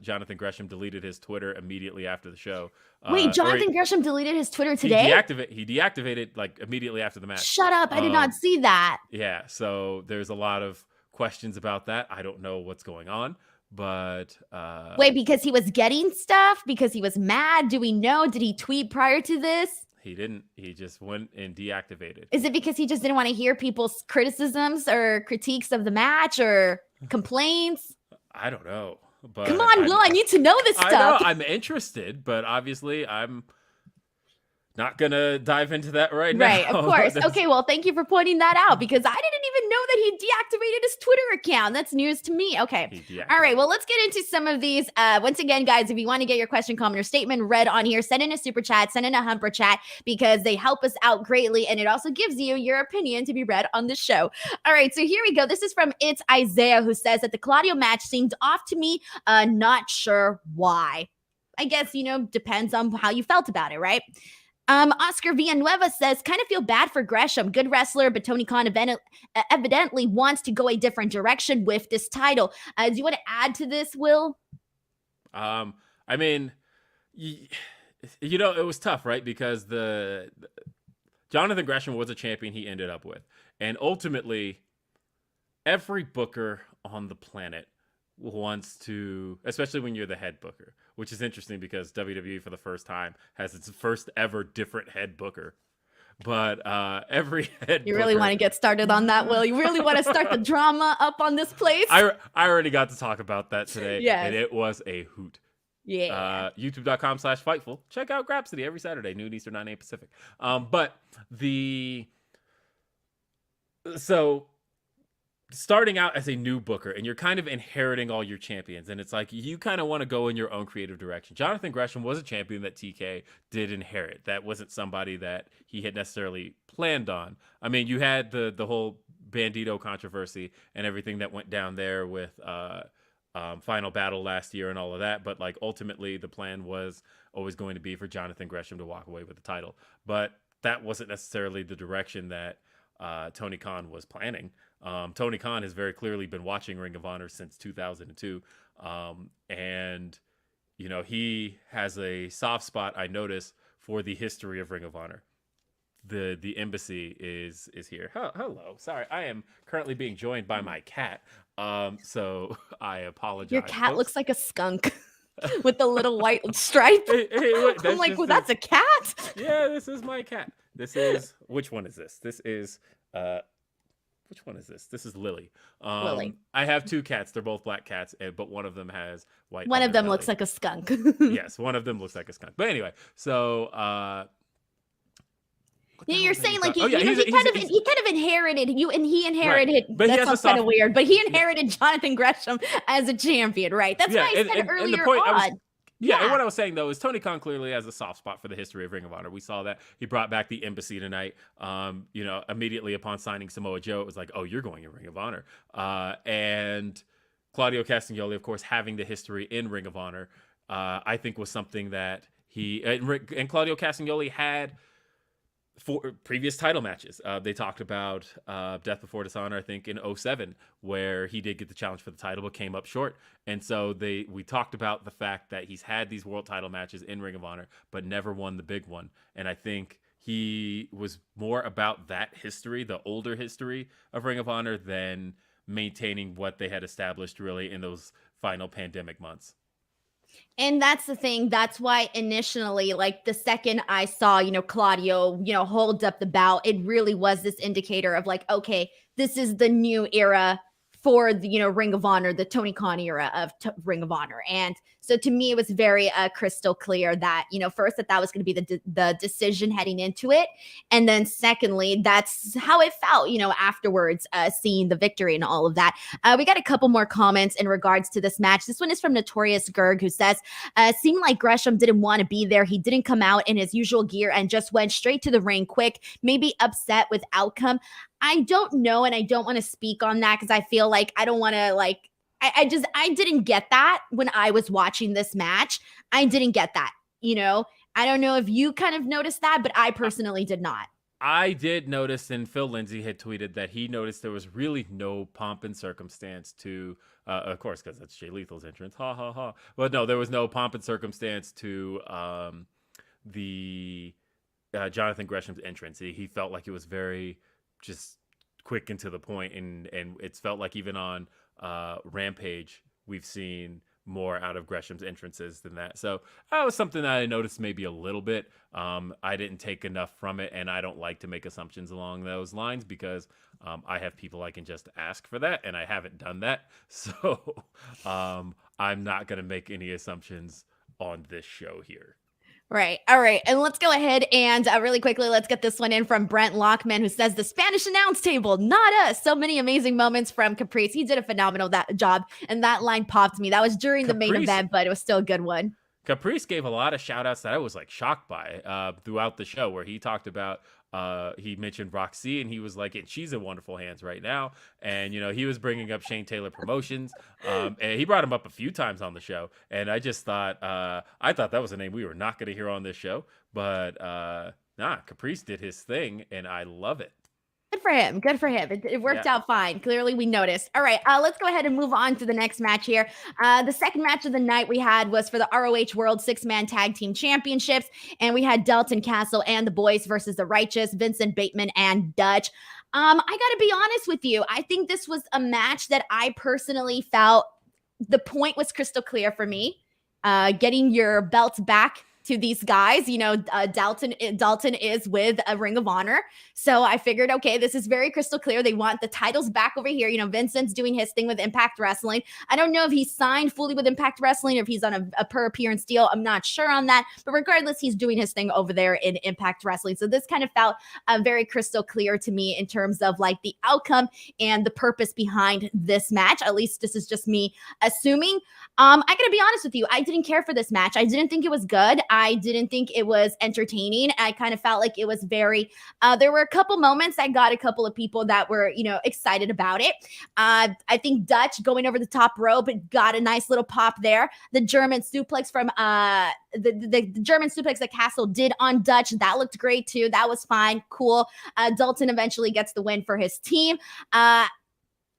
Jonathan Gresham deleted his Twitter immediately after the show. Wait, Jonathan Gresham deleted his Twitter today? He deactivated like immediately after the match. Shut up. I did not see that. Yeah, so there's a lot of questions about that. I don't know what's going on, but wait, because he was getting stuff? Because he was mad? Do we know? Did he tweet prior to this? He didn't. He just went and deactivated. Is it because he just didn't want to hear people's criticisms or critiques of the match or complaints? I don't know. But come on, Will. I need to know this stuff. I know. I'm interested, but obviously I'm not going to dive into that right now. Right, of course. Okay, well, thank you for pointing that out, because I didn't even even know that he deactivated his Twitter account. That's news to me. Okay. All right. Well, let's get into some of these. Once again, guys, if you want to get your question, comment, or statement read on here, send in a super chat, send in a humper chat, because they help us out greatly. And it also gives you your opinion to be read on the show. All right. So here we go. This is from It's Isaiah, who says that the Claudio match seemed off to me. Not sure why. I guess, depends on how you felt about it, right? Oscar Villanueva says, kind of feel bad for Gresham. Good wrestler, but Tony Khan evidently wants to go a different direction with this title. Do you want to add to this, Will? I mean, it was tough, right? Because Jonathan Gresham was a champion he ended up with. And ultimately, every booker on the planet wants to, especially when you're the head booker, which is interesting because WWE for the first time has its first ever different head booker. But every head You really want to get started on that, Will? You really want to start the drama up on this place? I already got to talk about that today. Yes. And it was a hoot. Yeah. YouTube.com/Fightful. Check out Grapsody every Saturday, noon Eastern, 9 a.m. Pacific. So starting out as a new booker and you're kind of inheriting all your champions, and it's like you kind of want to go in your own creative direction. Jonathan Gresham was a champion that TK did inherit. That wasn't somebody that he had necessarily planned on. I mean, you had the whole Bandito controversy and everything that went down there with Final Battle last year and all of that, but like ultimately the plan was always going to be for Jonathan Gresham to walk away with the title. But that wasn't necessarily the direction that Tony Khan was planning. Tony Khan has very clearly been watching Ring of Honor since 2002. And, he has a soft spot, I notice, for the history of Ring of Honor. The embassy is here. Hello. Sorry, I am currently being joined by my cat. So I apologize. Your cat looks like a skunk with the little white stripe. Wait, I'm like, well, that's a cat? Yeah, this is my cat. Which one is this? This is which one is this? This is Lily. Lily. I have two cats. They're both black cats, but one of them has white. One of them looks like a skunk. Yes, one of them looks like a skunk. But anyway, so you're saying like he kind of inherited you, and he inherited. Right. But that sounds kind of weird. But he inherited Jonathan Gresham as a champion, right? That's why I said earlier on. And what I was saying, though, is Tony Khan clearly has a soft spot for the history of Ring of Honor. We saw that. He brought back the embassy tonight. Immediately upon signing Samoa Joe, it was like, oh, you're going in Ring of Honor. And Claudio Castagnoli, of course, having the history in Ring of Honor, I think was something that and Claudio Castagnoli had for previous title matches. They talked about Death Before Dishonor, I think, in 2007, where he did get the challenge for the title but came up short. And so we talked about the fact that he's had these world title matches in Ring of Honor but never won the big one. And I think he was more about that history, the older history of Ring of Honor, than maintaining what they had established really in those final pandemic months. And that's the thing. That's why initially, like the second I saw, Claudio, hold up the belt, it really was this indicator of like, okay, this is the new era for the, Ring of Honor, the Tony Khan era of Ring of Honor. And so to me, it was very crystal clear that, first that was going to be the decision heading into it. And then secondly, that's how it felt, afterwards, seeing the victory and all of that. We got a couple more comments in regards to this match. This one is from Notorious Gerg, who says, seemed like Gresham didn't want to be there. He didn't come out in his usual gear and just went straight to the ring quick, maybe upset with outcome. I don't know, and I don't want to speak on that because I feel like I don't want to I didn't get that when I was watching this match. I didn't get that, I don't know if you kind of noticed that, but I personally did not. I did notice, and Phil Lindsay had tweeted that he noticed there was really no pomp and circumstance to, of course, because that's Jay Lethal's entrance, ha ha ha. But no, there was no pomp and circumstance to the Jonathan Gresham's entrance. He felt like it was very just quick and to the point, and it's felt like even on Rampage we've seen more out of Gresham's entrances than that. So that was something that I noticed maybe a little bit. I didn't take enough from it, and I don't like to make assumptions along those lines because I have people I can just ask for that, and I haven't done that. So I'm not going to make any assumptions on this show here. Right. All right. And let's go ahead and really quickly, let's get this one in from Brent Lockman, who says the Spanish announce table, not us. So many amazing moments from Caprice. He did a phenomenal job. And that line popped me. That was during the main event, but it was still a good one. Caprice gave a lot of shout outs that I was like shocked by throughout the show, where he talked about he mentioned Roxy, and he was like, and she's in wonderful hands right now. And, you know, he was bringing up Shane Taylor Promotions. And he brought him up a few times on the show. And I just thought, I thought that was a name we were not going to hear on this show. But Caprice did his thing, and I love it. Good for him. Good for him. It worked out fine. Clearly, we noticed. All right, let's go ahead and move on to the next match here. The second match of the night we had was for the ROH World Six-Man Tag Team Championships, and we had Dalton Castle and the Boys versus the Righteous, Vincent Bateman and Dutch. I got to be honest with you. I think this was a match that I personally felt the point was crystal clear for me. Getting your belts back to these guys. You know, Dalton is with a Ring of Honor. So I figured, okay, this is very crystal clear. They want the titles back over here. You know, Vincent's doing his thing with Impact Wrestling. I don't know if he's signed fully with Impact Wrestling or if he's on a per appearance deal. I'm not sure on that. But regardless, he's doing his thing over there in Impact Wrestling. So this kind of felt very crystal clear to me in terms of like the outcome and the purpose behind this match. At least this is just me assuming. I gotta be honest with you. I didn't care for this match. I didn't think it was good. I didn't think it was entertaining. I kind of felt like it was very, there were a couple moments that got a couple of people that were, you know, excited about it. I think Dutch going over the top rope got a nice little pop there. The German suplex from, the German suplex that Castle did on Dutch, that looked great too. That was fine. Cool. Dalton eventually gets the win for his team.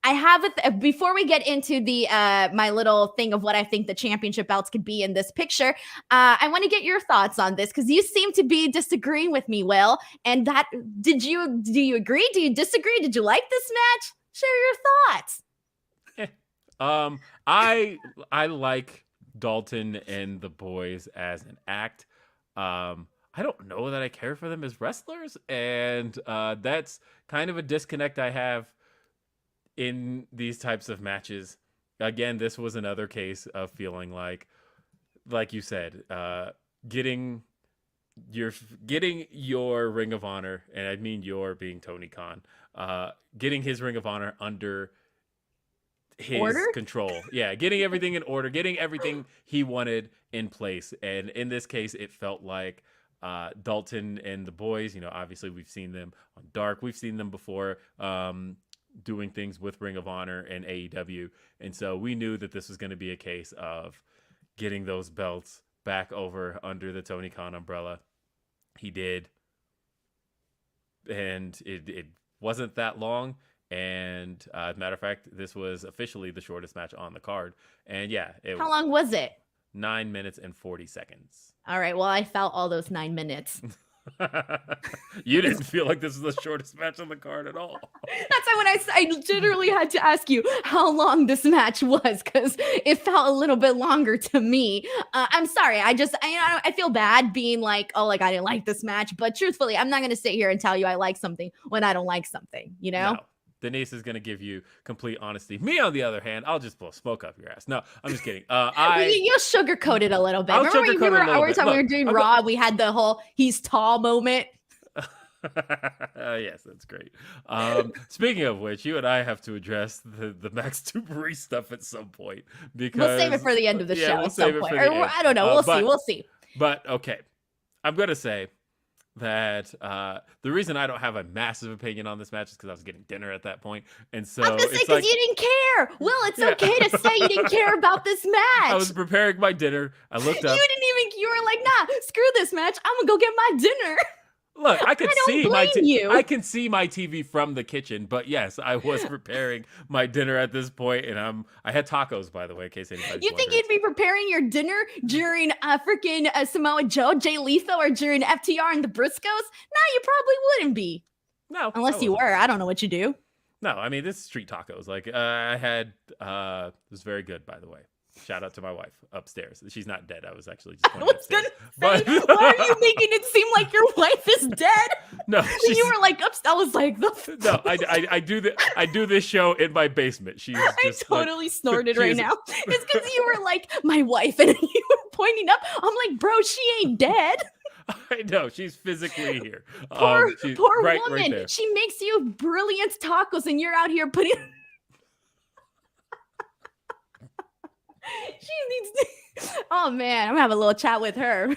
I have it before we get into the my little thing of what I think the championship belts could be in this picture. I want to get your thoughts on this because you seem to be disagreeing with me, Will. And that do you agree? Do you disagree? Did you like this match? Share your thoughts. I like Dalton and the Boys as an act. I don't know that I care for them as wrestlers, and that's kind of a disconnect I have in these types of matches. Again, this was another case of feeling like you said, getting your Ring of Honor, and I mean your being Tony Khan, getting his Ring of Honor under his control. Yeah, getting everything in order, getting everything he wanted in place. And in this case, it felt like Dalton and the Boys, you know, obviously we've seen them on Dark. We've seen them before, doing things with Ring of Honor and AEW. And so we knew that this was going to be a case of getting those belts back over under the Tony Khan umbrella. He did. And it wasn't that long. And as a matter of fact, this was officially the shortest match on the card. And yeah. How long was it? 9 minutes and 40 seconds. All right. Well, I felt all those 9 minutes. You didn't feel like this was the shortest match on the card at all. That's why when I literally had to ask you how long this match was, because it felt a little bit longer to me. I'm sorry. I feel bad being like, oh, like I didn't like this match. But truthfully, I'm not going to sit here and tell you I like something when I don't like something, you know? No. Denise is going to give you complete honesty. Me, on the other hand, I'll just blow smoke up your ass. No, I'm just kidding. You'll sugarcoat it a little bit. Remember when we were doing Raw, we had the whole he's tall moment? Yes, that's great. Speaking of which, you and I have to address the Max Dupree stuff at some point. Because we'll save it for the end of the show at some point. I don't know. We'll see. But, okay. I'm going to say that the reason I don't have a massive opinion on this match is because I was getting dinner at that point, and so I was gonna say because you didn't care. Will, it's okay to say you didn't care about this match. I was preparing my dinner. I looked up. You were like, nah, screw this match. I'm gonna go get my dinner. Look, I can see my TV from the kitchen, but yes, I was preparing my dinner at this point, and I had tacos, by the way, in case anybody's You think you'd be preparing your dinner during freaking Samoa Joe, Jay Lethal, or during FTR and the Briscoes? No, you probably wouldn't be. No, unless you were. I don't know what you do. No, I mean, this is street tacos. Like I had, it was very good, by the way. Shout out to my wife upstairs. She's not dead. I was actually just pointing upstairs. Why are you making it seem like your wife is dead? No, you were like upstairs. I was like, no, I do this show in my basement. She's just I totally snorted right now. It's because you were like my wife, and you were pointing up. I'm like, bro, she ain't dead. I know, she's physically here. Poor right, woman. right there. She makes you brilliant tacos, and you're out here putting. She needs to. Oh man, I'm gonna have a little chat with her.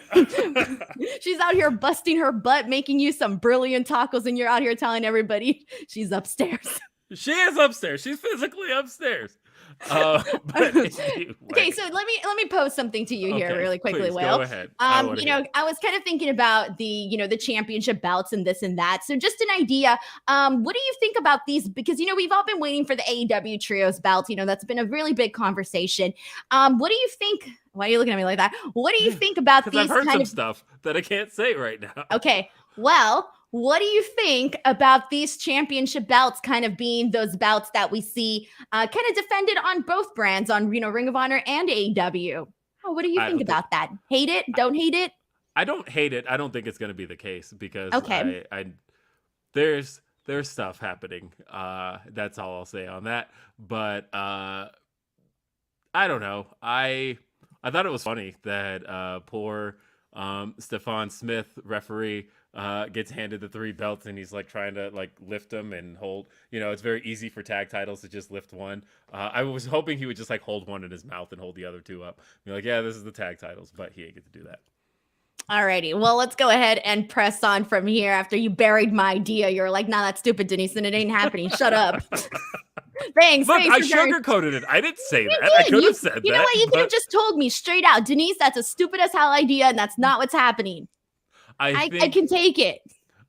She's out here busting her butt, making you some brilliant tacos, and you're out here telling everybody she's upstairs. She is upstairs. She's physically upstairs. Anyway. Okay, so let me pose something to you here really quickly, please, Will. go ahead. I was kind of thinking about the championship belts and this and that. So just an idea. What do you think about these? Because we've all been waiting for the AEW trios belt. That's been a really big conversation. What do you think? Why are you looking at me like that? What do you think about these? I've heard some stuff that I can't say right now. Okay, well. What do you think about these championship belts kind of being those belts that we see kind of defended on both brands, on Ring of Honor and AEW? What do you think about that? Hate it? Don't hate it? I don't hate it. I don't think it's going to be the case because there's stuff happening. That's all I'll say on that. But I don't know. I thought it was funny that poor Stefan Smith, referee, gets handed the 3 belts and he's like trying to like lift them and hold. It's very easy for tag titles to just lift one. I was hoping he would just like hold one in his mouth and hold the other 2 up. Be like, yeah, this is the tag titles, but he ain't get to do that. Alrighty, well, let's go ahead and press on from here. After you buried my idea, you're like, nah, that's stupid, Denise, and it ain't happening. Shut up. Thanks. Look, I sugarcoated it. I didn't say that. I could have said that. You know what? You could have just told me straight out, Denise, that's a stupid as hell idea, and that's not what's happening. I can take it.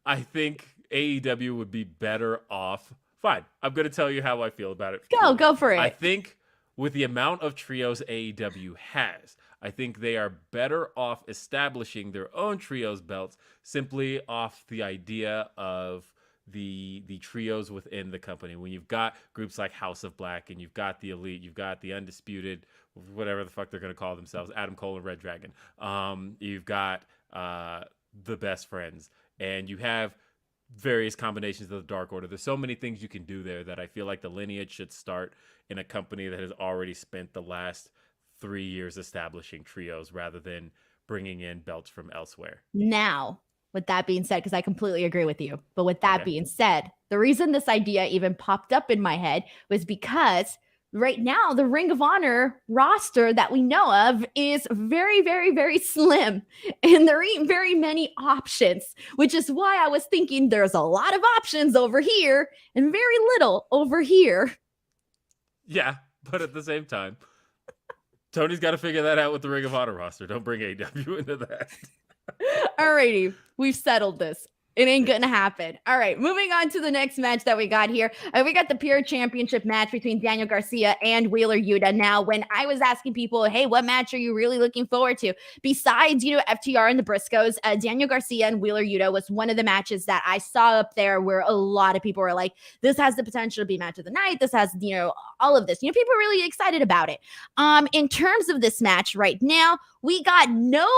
I think AEW would be better off. Fine. I'm going to tell you how I feel about it. Go for it. I think with the amount of trios AEW has, I think they are better off establishing their own trios belts simply off the idea of the trios within the company. When you've got groups like House of Black and you've got the Elite, you've got the Undisputed, whatever the fuck they're going to call themselves, Adam Cole and Red Dragon. You've got the Best Friends, and you have various combinations of the Dark Order. There's so many things you can do there that I feel like the lineage should start in a company that has already spent the last 3 years establishing trios rather than bringing in belts from elsewhere. Now, with that being said, because I completely agree with you, but with that being said, the reason this idea even popped up in my head was because right now, the Ring of Honor roster that we know of is very, very, very slim. And there ain't very many options, which is why I was thinking there's a lot of options over here and very little over here. Yeah, but at the same time, Tony's got to figure that out with the Ring of Honor roster. Don't bring AEW into that. Alrighty, we've settled this. It ain't gonna happen. All right, moving on to the next match that we got here. We got the Pure Championship match between Daniel Garcia and Wheeler Yuta. Now, when I was asking people, hey, what match are you really looking forward to? Besides, FTR and the Briscoes, Daniel Garcia and Wheeler Yuta was one of the matches that I saw up there where a lot of people were like, this has the potential to be match of the night. This has, all of this. People are really excited about it. In terms of this match right now, we got no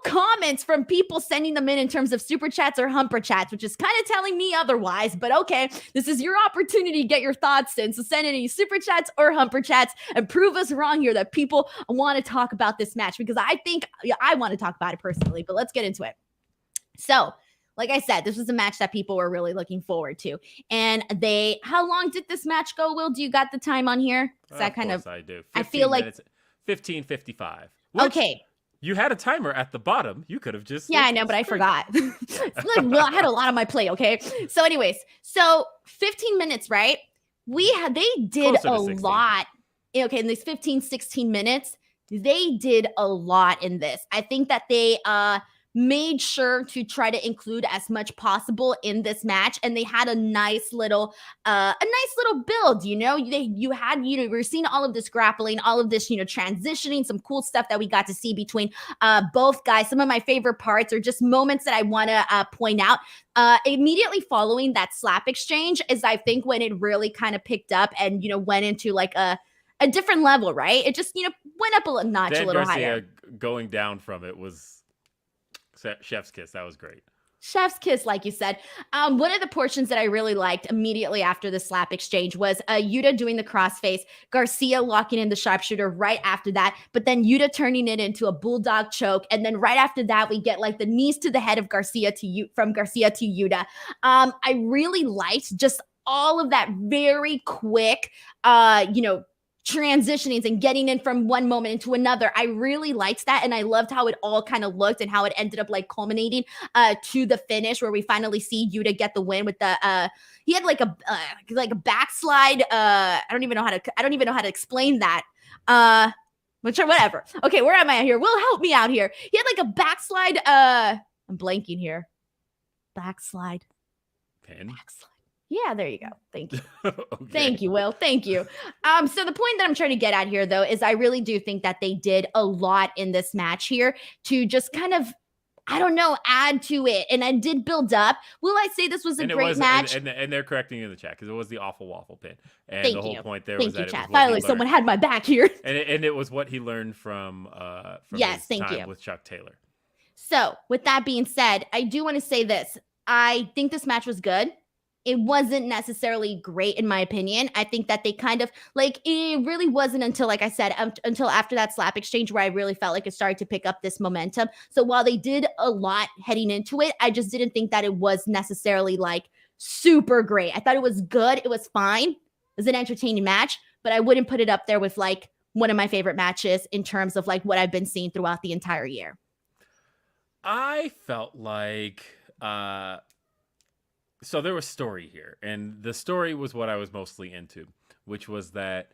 comments from people sending them in terms of super chats or humper chats, which is kind of telling me otherwise. But okay, this is your opportunity to get your thoughts in. So send in any super chats or humper chats and prove us wrong here that people want to talk about this match, because I think I want to talk about it personally. But let's get into it. So, like I said, this was a match that people were really looking forward to. And how long did this match go, Will? Do you got the time on here? I do. I feel like 15:55. Okay. You had a timer at the bottom. You could have just... Yeah, I know, but I forgot. Well, I had a lot on my plate, okay? So anyways, 15 minutes, right? They did a lot. Okay, in these 15, 16 minutes, they did a lot in this. I think that they made sure to try to include as much possible in this match, and they had a nice little build. We're seeing all of this grappling, all of this transitioning, some cool stuff that we got to see between both guys. Some of my favorite parts are just moments that I want to point out. Immediately following that slap exchange is, I think, when it really kind of picked up and went into like a a different level, right? It just, went up a notch, a little Garcia higher. going down from it was chef's kiss. That was great. Chef's kiss, like you said. One of the portions that I really liked immediately after the slap exchange was Yuta doing the crossface, Garcia locking in the sharpshooter right after that, but then Yuta turning it into a bulldog choke, and then right after that, we get like the knees to the head of from Garcia to Yuta. I really liked just all of that very quick, transitionings and getting in from one moment into another. I really liked that, and I loved how it all kind of looked and how it ended up like culminating to the finish where we finally see Yuta get the win with the he had like a backslide. I don't even know how to explain that. Whatever. Okay, where am I here? Will, help me out here. He had like a backslide. I'm blanking here. Backslide. Pin. Backslide. Yeah, there you go. Thank you. Okay. Thank you, Will. Thank you. So the point that I'm trying to get at here, though, is I really do think that they did a lot in this match here to just kind of, I don't know, add to it. And I did build up. Will I say this was a great match? And they're correcting in the chat because it was the awful waffle pin. And Thank the whole you. point there Thank was you, that chat. it was what Finally, someone had my back here. And it was what he learned from yes, his thank time you. with Chuck Taylor. So with that being said, I do want to say this. I think this match was good. It wasn't necessarily great in my opinion. I think that they kind of like, it really wasn't until, like I said, until after that slap exchange where I really felt like it started to pick up this momentum. So while they did a lot heading into it, I just didn't think that it was necessarily like super great. I thought it was good. It was fine. It was an entertaining match, but I wouldn't put it up there with like one of my favorite matches in terms of like what I've been seeing throughout the entire year. I felt like so there was story here, and the story was what I was mostly into, which was that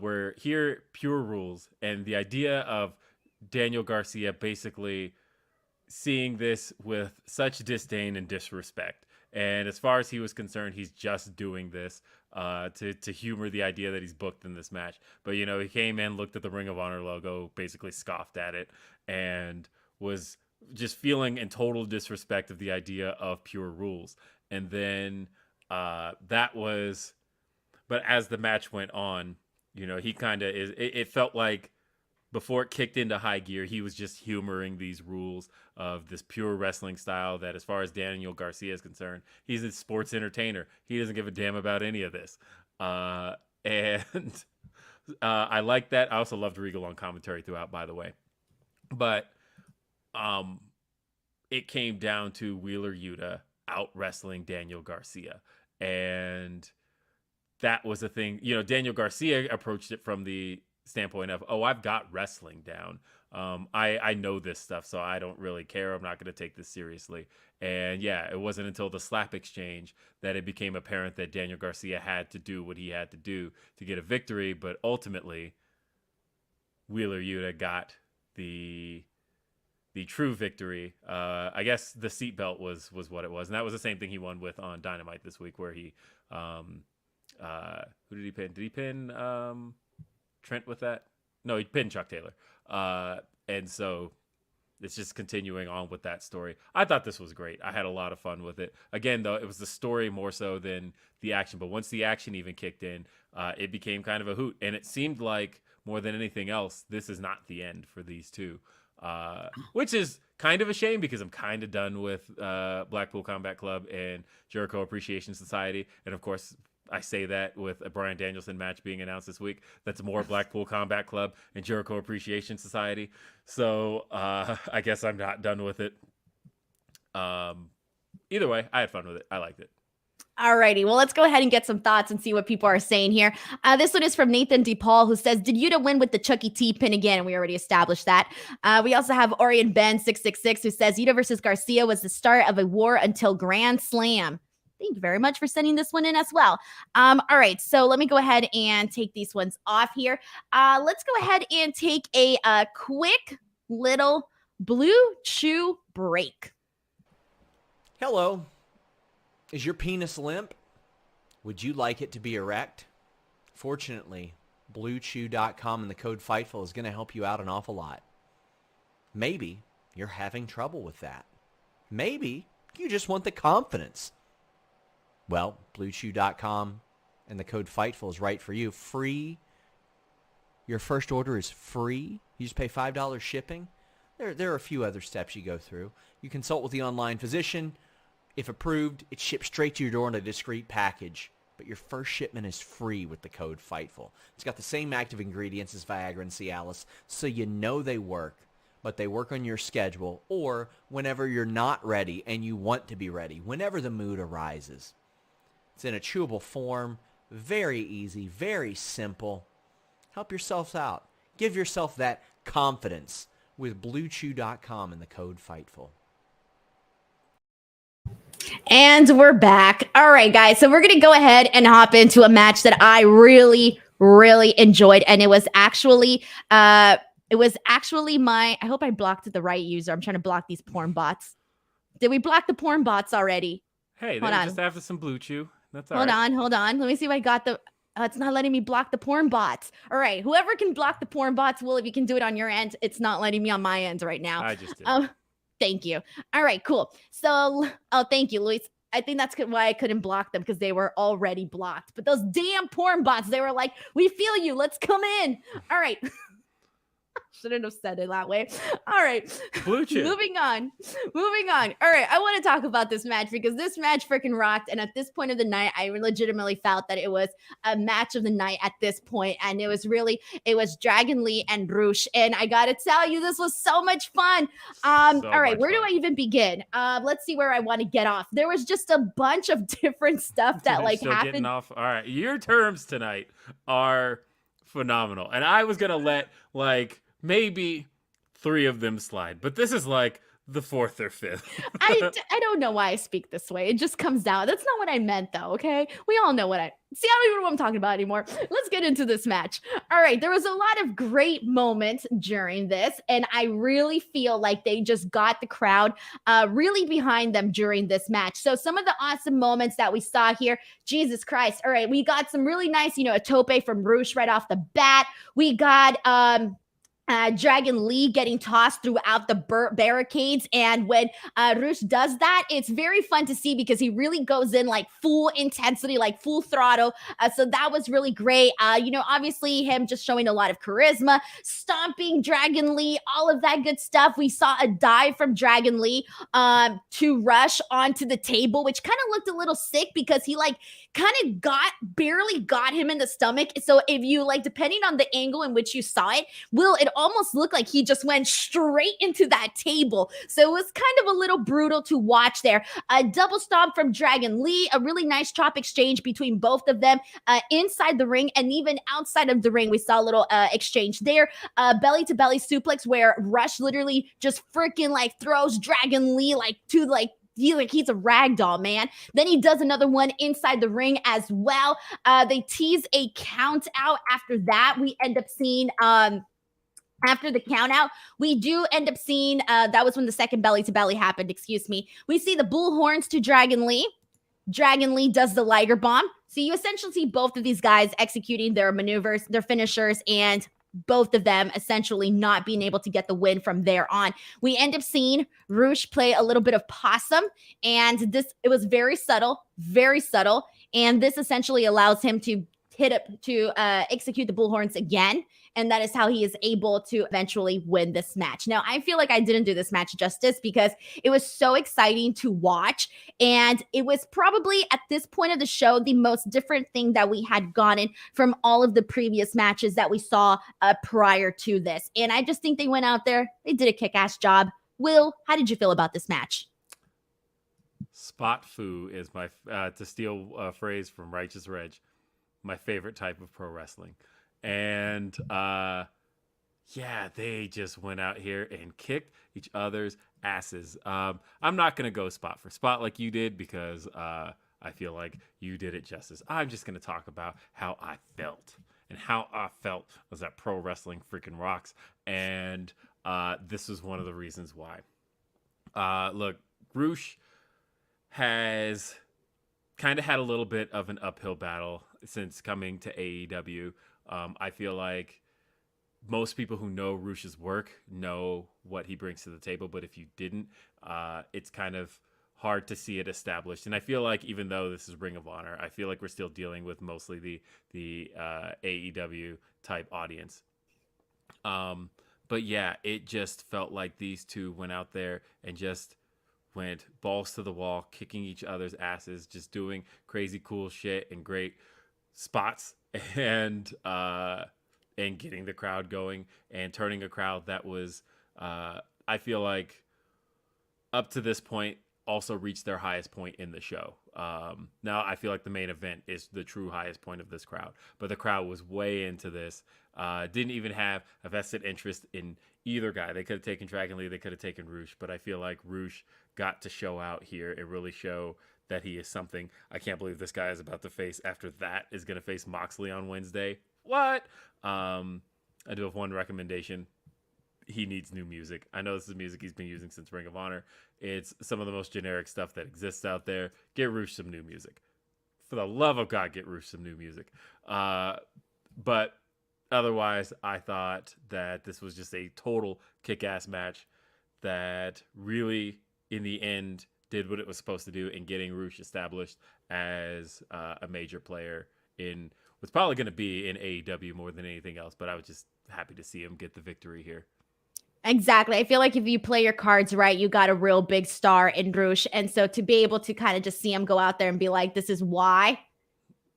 we're here pure rules, and the idea of Daniel Garcia basically seeing this with such disdain and disrespect. And as far as he was concerned, he's just doing this to humor the idea that he's booked in this match. But, he came in, looked at the Ring of Honor logo, basically scoffed at it, and was just feeling in total disrespect of the idea of pure rules. And then but as the match went on, he kind of it felt like before it kicked into high gear, he was just humoring these rules of this pure wrestling style that, as far as Daniel Garcia is concerned, he's a sports entertainer. He doesn't give a damn about any of this. And I like that. I also loved Regal on commentary throughout, by the way. But it came down to Wheeler Yuta out wrestling Daniel Garcia. And that was the thing. Daniel Garcia approached it from the standpoint of, I've got wrestling down. I know this stuff, so I don't really care. I'm not going to take this seriously. And yeah, it wasn't until the slap exchange that it became apparent that Daniel Garcia had to do what he had to do to get a victory. But ultimately, Wheeler Yuta got the true victory. I guess the seatbelt was what it was. And that was the same thing he won with on Dynamite this week, where he, who did he pin? Did he pin Trent with that? No, he pinned Chuck Taylor. And so it's just continuing on with that story. I thought this was great. I had a lot of fun with it. Again, though, it was the story more so than the action. But once the action even kicked in, it became kind of a hoot. And it seemed like, more than anything else, this is not the end for these two. Which is kind of a shame because I'm kind of done with Blackpool Combat Club and Jericho Appreciation Society. And of course, I say that with a Bryan Danielson match being announced this week. That's more Blackpool Combat Club and Jericho Appreciation Society. So I guess I'm not done with it. Either way, I had fun with it. I liked it. Alrighty, well, let's go ahead and get some thoughts and see what people are saying here. This one is from Nathan DePaul, who says, did Yuta win with the Chucky T pin again? We already established that. We also have Orion Ben 666, who says, Yuta versus Garcia was the start of a war until Grand Slam. Thank you very much for sending this one in as well. All right, so let me go ahead and take these ones off here. Let's go ahead and take a quick little Blue Chew break. Hello. Is your penis limp? Would you like it to be erect? Fortunately, BlueChew.com and the code Fightful is going to help you out an awful lot. Maybe you're having trouble with that. Maybe you just want the confidence. Well, BlueChew.com and the code Fightful is right for you. Free Your first order is free. You just pay $5 shipping. There are a few other steps you go through. You consult with the online physician. If approved, it's shipped straight to your door in a discreet package. But your first shipment is free with the code FIGHTFUL. It's got the same active ingredients as Viagra and Cialis, so you know they work. But they work on your schedule or whenever you're not ready and you want to be ready, whenever the mood arises. It's in a chewable form, very easy, very simple. Help yourself out. Give yourself that confidence with BlueChew.com and the code FIGHTFUL. And we're back. All right, guys. So we're going to go ahead and hop into a match that I really, really enjoyed. And it was actually my, I hope I blocked the right user. I'm trying to block these porn bots. Did we block the porn bots already? Hey, they're just after some Blue Chew. That's all right. Hold on. Let me see if I got the... it's not letting me block the porn bots. All right. Whoever can block the porn bots, Will, if you can do it on your end, it's not letting me on my end right now. I just did. Thank you. All right, cool. So, thank you, Luis. I think that's why I couldn't block them, because they were already blocked. But those damn porn bots, they were like, we feel you. Let's come in. All right. Shouldn't have said it that way. All right. Blue Chew. Moving on. All right. I want to talk about this match because this match freaking rocked. And at this point of the night, I legitimately felt that it was a match of the night at this point. And it was Dragon Lee and Rush. And I got to tell you, this was so much fun. All right. Where do I even begin? Let's see where I want to get off. There was just a bunch of different stuff that happened. Getting off. All right. Your terms tonight are phenomenal. And I was going to let maybe 3 of them slide, but this is the 4th or 5th. I don't know why I speak this way. It just comes out. That's not what I meant, though, okay? We all know I don't even know what I'm talking about anymore. Let's get into this match. All right, there was a lot of great moments during this, and I really feel like they just got the crowd really behind them during this match. So some of the awesome moments that we saw here, Jesus Christ. All right, we got some really nice, a tope from Rush right off the bat. We got... Dragon Lee getting tossed throughout the barricades. And when Rush does that, it's very fun to see because he really goes in full intensity, full throttle. So that was really great. Obviously him just showing a lot of charisma, stomping Dragon Lee, all of that good stuff. We saw a dive from Dragon Lee to Rush onto the table, which kind of looked a little sick because he barely got him in the stomach. So if you depending on the angle in which you saw it, it almost looked like he just went straight into that table. So it was kind of a little brutal to watch there. A double stomp from Dragon Lee, a really nice chop exchange between both of them inside the ring and even outside of the ring. We saw a little exchange there. Belly to belly suplex where Rush literally just freaking throws Dragon Lee he's a rag doll, man. Then he does another one inside the ring as well. They tease a count out. After that, we end up seeing after the count out, we do end up seeing that was when the second belly to belly happened, excuse me. We see the bull horns to Dragon Lee. Dragon Lee does the Liger Bomb. So you essentially see both of these guys executing their maneuvers, their finishers, and both of them essentially not being able to get the win from there on. We end up seeing Rush play a little bit of possum, and it was very subtle, and this essentially allows him to execute the bullhorns again, and that is how he is able to eventually win this match. Now, I feel like I didn't do this match justice because it was so exciting to watch, and it was probably at this point of the show the most different thing that we had gotten from all of the previous matches that we saw prior to this. And I just think they went out there, they did a kick-ass job. Will, how did you feel about this match? Spot foo is my, to steal a phrase from Righteous Reg, my favorite type of pro wrestling. And they just went out here and kicked each other's asses. I'm not going to go spot for spot like you did because I feel like you did it justice. I'm just going to talk about how I felt. And how I felt was that pro wrestling freaking rocks. And this is one of the reasons why. Look, Rush has kind of had a little bit of an uphill battle since coming to AEW. I feel like most people who know Rush's work know what he brings to the table, but if you didn't, it's kind of hard to see it established. And I feel like even though this is Ring of Honor, I feel like we're still dealing with mostly the AEW type audience. But yeah, it just felt like these two went out there and just went balls to the wall, kicking each other's asses, just doing crazy cool shit and great spots, and getting the crowd going and turning a crowd that was I feel like up to this point also reached their highest point in the show. Now I feel like the main event is the true highest point of this crowd, but the crowd was way into this. Didn't even have a vested interest in either guy. They could have taken Dragon Lee, they could have taken Roosh, but I feel like Roosh got to show out here and really show that he is something. I can't believe this guy is about to face, after that, is going to face Moxley on Wednesday. What? I do have one recommendation. He needs new music. I know this is music he's been using since Ring of Honor. It's some of the most generic stuff that exists out there. Get Roosh some new music. For the love of God, get Roosh some new music. But otherwise, I thought that this was just a total kick-ass match that really, in the end, did what it was supposed to do in getting Roosh established as a major player in what's probably going to be in AEW more than anything else. But I was just happy to see him get the victory here. Exactly. I feel like if you play your cards right, you got a real big star in Roosh. And so to be able to kind of just see him go out there and be like, this is why.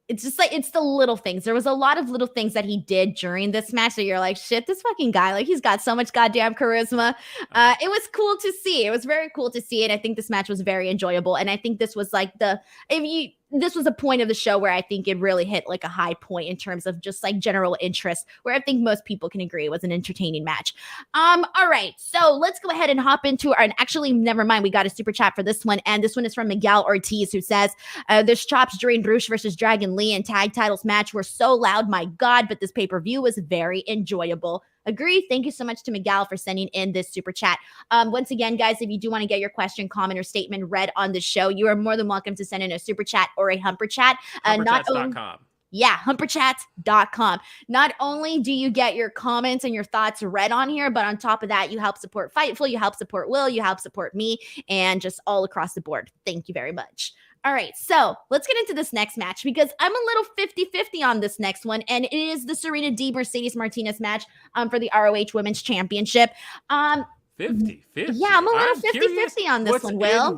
It's just like, it's the little things. There was a lot of little things that he did during this match that you're like, shit, this fucking guy, like he's got so much goddamn charisma. It was cool to see. It was very cool to see. And I think this match was very enjoyable. And I think this was like this was a point of the show where I think it really hit like a high point in terms of just like general interest, where I think most people can agree it was an entertaining match. All right, so let's go ahead and hop into and actually, never mind, we got a super chat for this one, and this one is from Miguel Ortiz, who says, "There's chops during Roosh versus Dragon Lee and tag titles match were so loud, my God, but this pay-per-view was very enjoyable." Agree. Thank you so much to Miguel for sending in this super chat. Once again, guys, if you do want to get your question, comment, or statement read on the show, you are more than welcome to send in a super chat or a humper chat. Humperchats.com. Yeah, humperchats.com. Not only do you get your comments and your thoughts read on here, but on top of that, you help support Fightful, you help support Will, you help support me, and just all across the board. Thank you very much. All right, so let's get into this next match because I'm a little 50-50 on this next one, and it is the Serena Deeb Mercedes Martinez match for the ROH Women's Championship. 50-50? Yeah, I'm a little 50-50 on this one, Will.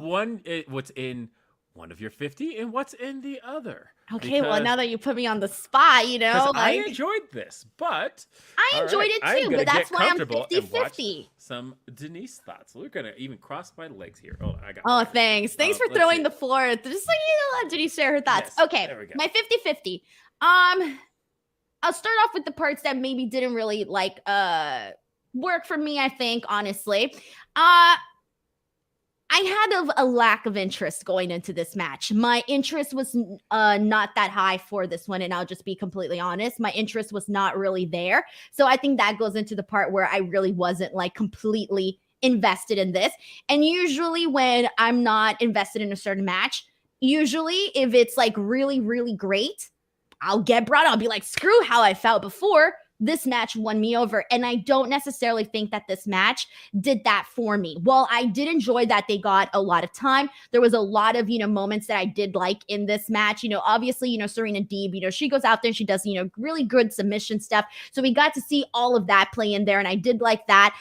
What's in one of your 50 and what's in the other? Okay, well, now that you put me on the spot, you know, like, I enjoyed this, but I enjoyed it too, but that's why I'm 50-50. Some Denise thoughts. We're gonna even cross my legs here. Oh, I got. Oh, thanks for throwing the floor. Just like let Denise share her thoughts. Yes, okay, my 50-50. I'll start off with the parts that maybe didn't really like work for me. I think honestly, I had a lack of interest going into this match. My interest was not that high for this one, and I'll just be completely honest. My interest was not really there. So I think that goes into the part where I really wasn't like completely invested in this. And usually when I'm not invested in a certain match, usually if it's like really, really great, I'll get brought on. I'll be like, screw how I felt before. This match won me over. And I don't necessarily think that this match did that for me. While I did enjoy that they got a lot of time, there was a lot of, moments that I did like in this match. Obviously, Serena Deeb, she goes out there and she does, really good submission stuff. So we got to see all of that play in there. And I did like that.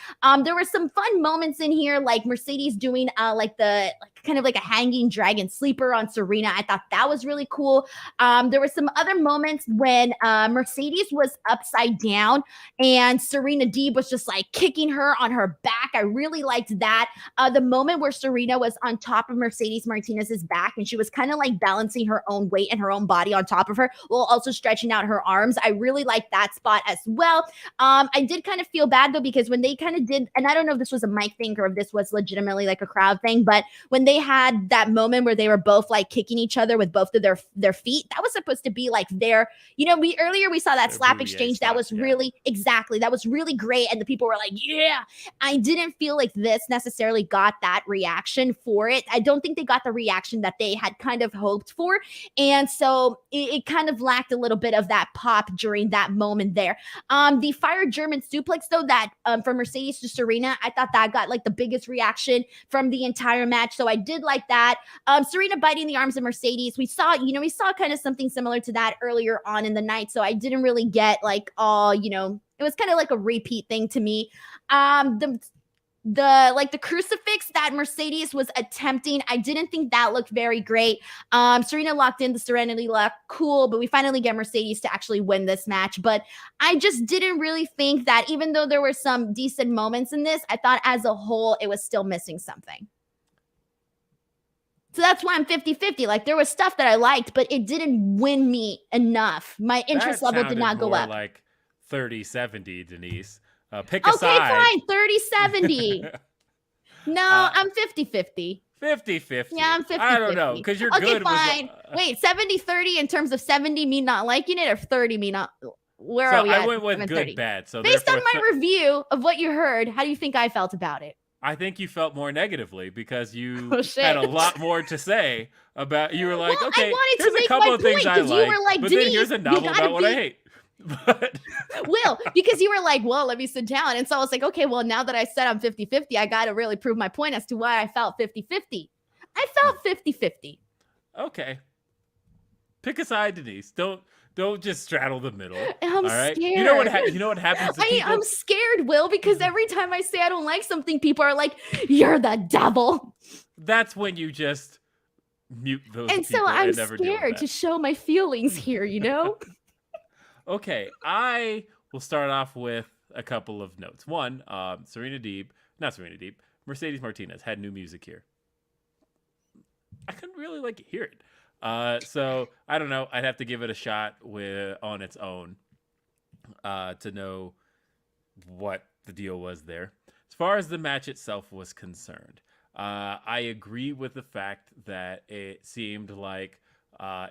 There were some fun moments in here, like Mercedes doing kind of like a hanging dragon sleeper on Serena. I thought that was really cool. There were some other moments when Mercedes was upside down and Serena Deeb was just like kicking her on her back. I really liked that. The moment where Serena was on top of Mercedes Martinez's back and she was kind of like balancing her own weight and her own body on top of her while also stretching out her arms. I really liked that spot as well. I did kind of feel bad though, because when they kind of did, and I don't know if this was a mic thing or if this was legitimately like a crowd thing, but when they had that moment where they were both like kicking each other with both of their feet, that was supposed to be like their, we saw that slap exchange. That was really, exactly. That was really great. And the people were like, yeah, I didn't feel like this necessarily got that reaction for it. I don't think they got the reaction that they had kind of hoped for. And so it kind of lacked a little bit of that pop during that moment there. The fire German suplex though, that from Mercedes to Serena, I thought that got like the biggest reaction from the entire match. So I did like that. Serena biting the arms of Mercedes. We saw kind of something similar to that earlier on in the night. So I didn't really get like all, It was kind of like a repeat thing to me. The crucifix that Mercedes was attempting, I didn't think that looked very great. Serena locked in the Serenity Lock, cool, but we finally get Mercedes to actually win this match. But I just didn't really think that, even though there were some decent moments in this, I thought as a whole it was still missing something. So that's why I'm 50-50. Like, there was stuff that I liked, but it didn't win me enough. My interest level did not go up. Like 30-70, Denise. Pick a side. Okay, fine. 30-70. No, I'm 50-50. 50-50. Yeah, I'm 50-50. I don't know, because you're good. Okay, fine. Wait, 70-30 in terms of 70 me not liking it, or 30 me not... Where are we at? I went with good, bad. So based on my review of what you heard, how do you think I felt about it? I think you felt more negatively, because you had a lot more to say about... You were like, well, okay, here's a couple of things I like, but then here's a novel about what I hate. But Will, because you were like, well, let me sit down. And so I was like, okay, well, now that I said I'm 50-50, I got to really prove my point as to why I felt 50-50. I felt 50-50. Okay. Pick a side, Denise. Don't just straddle the middle. I'm scared. You know what happens to people? I'm scared, Will, because every time I say I don't like something, people are like, you're the devil. That's when you just mute those and people. So I'm and never scared to show my feelings here, you know? Okay, I will start off with a couple of notes. One, Mercedes Martinez had new music here. I couldn't really hear it. So I don't know. I'd have to give it a shot on its own to know what the deal was there. As far as the match itself was concerned, I agree with the fact that it seemed like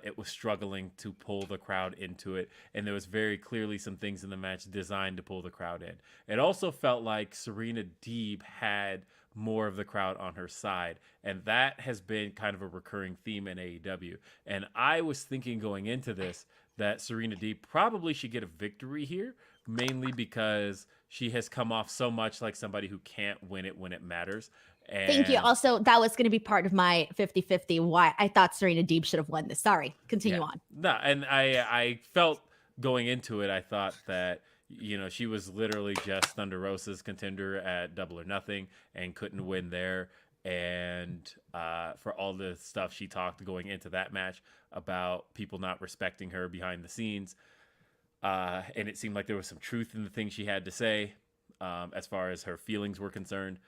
it was struggling to pull the crowd into it, and there was very clearly some things in the match designed to pull the crowd in. It also felt like Serena Deeb had more of the crowd on her side, and that has been kind of a recurring theme in AEW. And I was thinking going into this that Serena Deeb probably should get a victory here, mainly because she has come off so much like somebody who can't win it when it matters. And thank you. Also, that was going to be part of my 50-50 why I thought Serena Deeb should have won this. Sorry, continue on. No, and I felt going into it, I thought that she was literally just Thunder Rosa's contender at Double or Nothing and couldn't win there. And for all the stuff she talked going into that match about people not respecting her behind the scenes, and it seemed like there was some truth in the things she had to say as far as her feelings were concerned.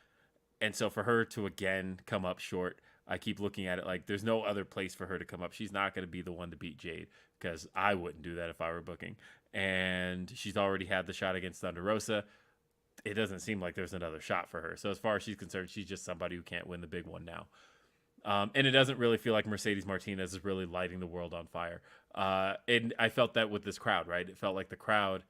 And so for her to again come up short, I keep looking at it like there's no other place for her to come up. She's not going to be the one to beat Jade, because I wouldn't do that if I were booking. And she's already had the shot against Thunder Rosa. It doesn't seem like there's another shot for her. So as far as she's concerned, she's just somebody who can't win the big one now. And it doesn't really feel like Mercedes Martinez is really lighting the world on fire. And I felt that with this crowd, right? It felt like the crowd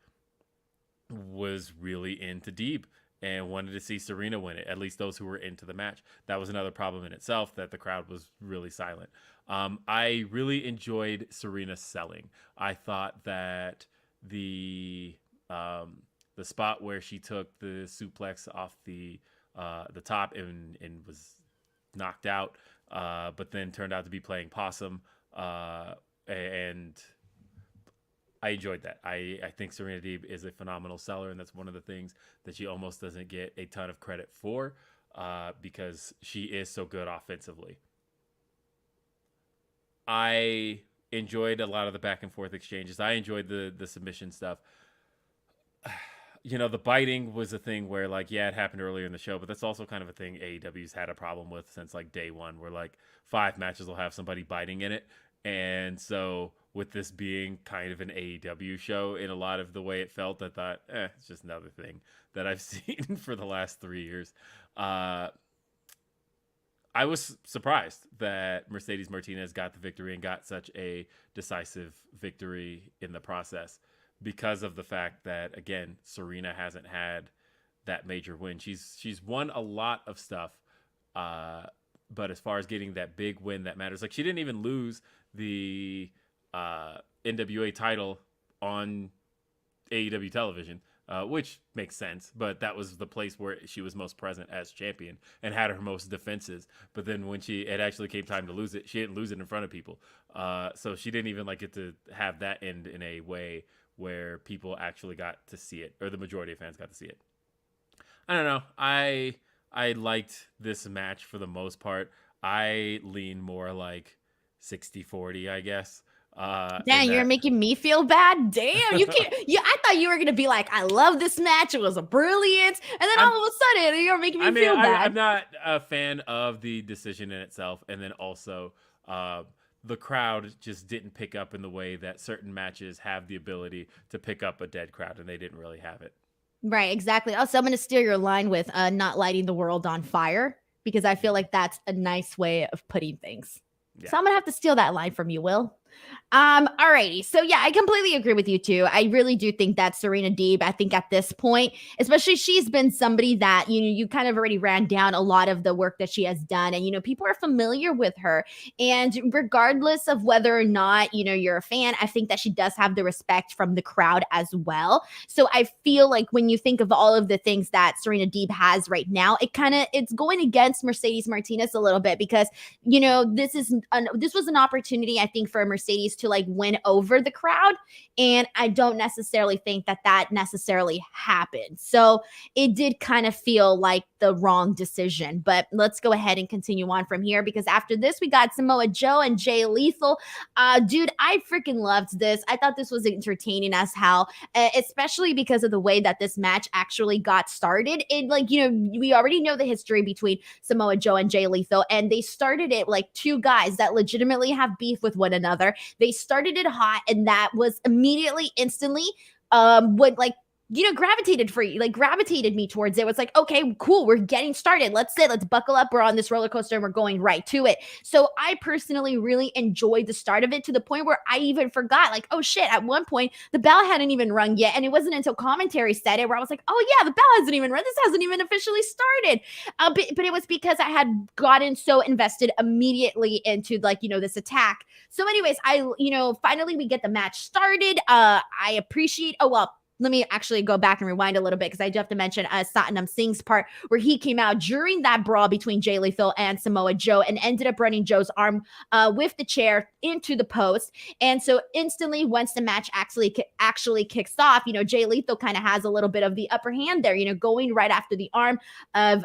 was really into Deeb and wanted to see Serena win it, at least those who were into the match. That was another problem in itself, that the crowd was really silent. I really enjoyed Serena selling. I thought that the spot where she took the suplex off the top and was knocked out, but then turned out to be playing possum, and I enjoyed that. I think Serena Deeb is a phenomenal seller, and that's one of the things that she almost doesn't get a ton of credit for, because she is so good offensively. I enjoyed a lot of the back and forth exchanges. I enjoyed the submission stuff. The biting was a thing where, it happened earlier in the show, but that's also kind of a thing AEW's had a problem with since day one, where 5 matches will have somebody biting in it. And so with this being kind of an AEW show in a lot of the way it felt, I thought, it's just another thing that I've seen for the last 3 years. I was surprised that Mercedes Martinez got the victory and got such a decisive victory in the process, because of the fact that, again, Serena hasn't had that major win. She's won a lot of stuff, but as far as getting that big win that matters, she didn't even lose the NWA title on AEW television. which makes sense. But that was the place where she was most present as champion and had her most defenses. But then when it actually came time to lose it, she didn't lose it in front of people. So she didn't even like get to have that end in a way where people actually got to see it, or the majority of fans got to see it. I don't know. I liked this match for the most part. I lean more like 60-40, I guess. Damn, you're making me feel bad. Damn, you can't. I thought you were gonna be like, I love this match. It was a brilliant, and then all of a sudden, you're making me feel bad. I'm not a fan of the decision in itself, and then also the crowd just didn't pick up in the way that certain matches have the ability to pick up a dead crowd, and they didn't really have it. Right, exactly. Also, I'm gonna steal your line with not lighting the world on fire, because I feel like that's a nice way of putting things. Yeah. So I'm gonna have to steal that line from you, Will. Alrighty. So yeah, I completely agree with you too. I really do think that Serena Deeb, I think at this point, especially, she's been somebody that, you kind of already ran down a lot of the work that she has done, and people are familiar with her. And regardless of whether or not, you're a fan, I think that she does have the respect from the crowd as well. So I feel like when you think of all of the things that Serena Deeb has right now, it's going against Mercedes Martinez a little bit, because, this was an opportunity, I think, for Mercedes to like win over the crowd, and I don't necessarily think that necessarily happened. So it did kind of feel like the wrong decision. But let's go ahead and continue on from here, because after this we got Samoa Joe and Jay Lethal. Dude, I freaking loved this. I thought this was entertaining as hell, especially because of the way that this match actually got started. It we already know the history between Samoa Joe and Jay Lethal, and they started it like two guys that legitimately have beef with one another. They started it hot, and that was immediately, instantly, gravitated me towards it. It was like, okay, cool, we're getting started. Let's buckle up. We're on this roller coaster and we're going right to it. So I personally really enjoyed the start of it, to the point where I even forgot, like, oh shit, at one point the bell hadn't even rung yet. And it wasn't until commentary said it where I was like, oh yeah, the bell hasn't even rung. This hasn't even officially started. But it was because I had gotten so invested immediately into this attack. So anyways, finally we get the match started. I appreciate, let me actually go back and rewind a little bit, because I do have to mention Satnam Singh's part, where he came out during that brawl between Jay Lethal and Samoa Joe and ended up running Joe's arm with the chair into the post. And so instantly, once the match actually kicks off, Jay Lethal kind of has a little bit of the upper hand there, going right after the arm of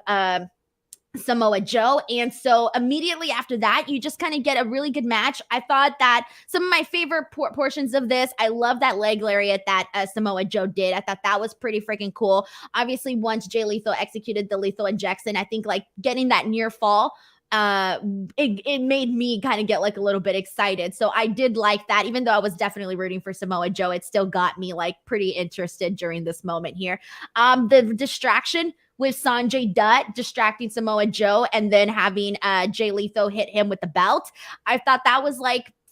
Samoa Joe. And so immediately after that, you just kind of get a really good match. I thought that some of my favorite portions of this, I love that leg lariat that Samoa Joe did. I thought that was pretty freaking cool. Obviously, once Jay Lethal executed the lethal injection, I think getting that near fall, it made me kind of get a little bit excited. So I did like that. Even though I was definitely rooting for Samoa Joe, it still got me pretty interested during this moment here. The distraction with Sanjay Dutt distracting Samoa Joe and then having Jay Lethal hit him with the belt, I thought that was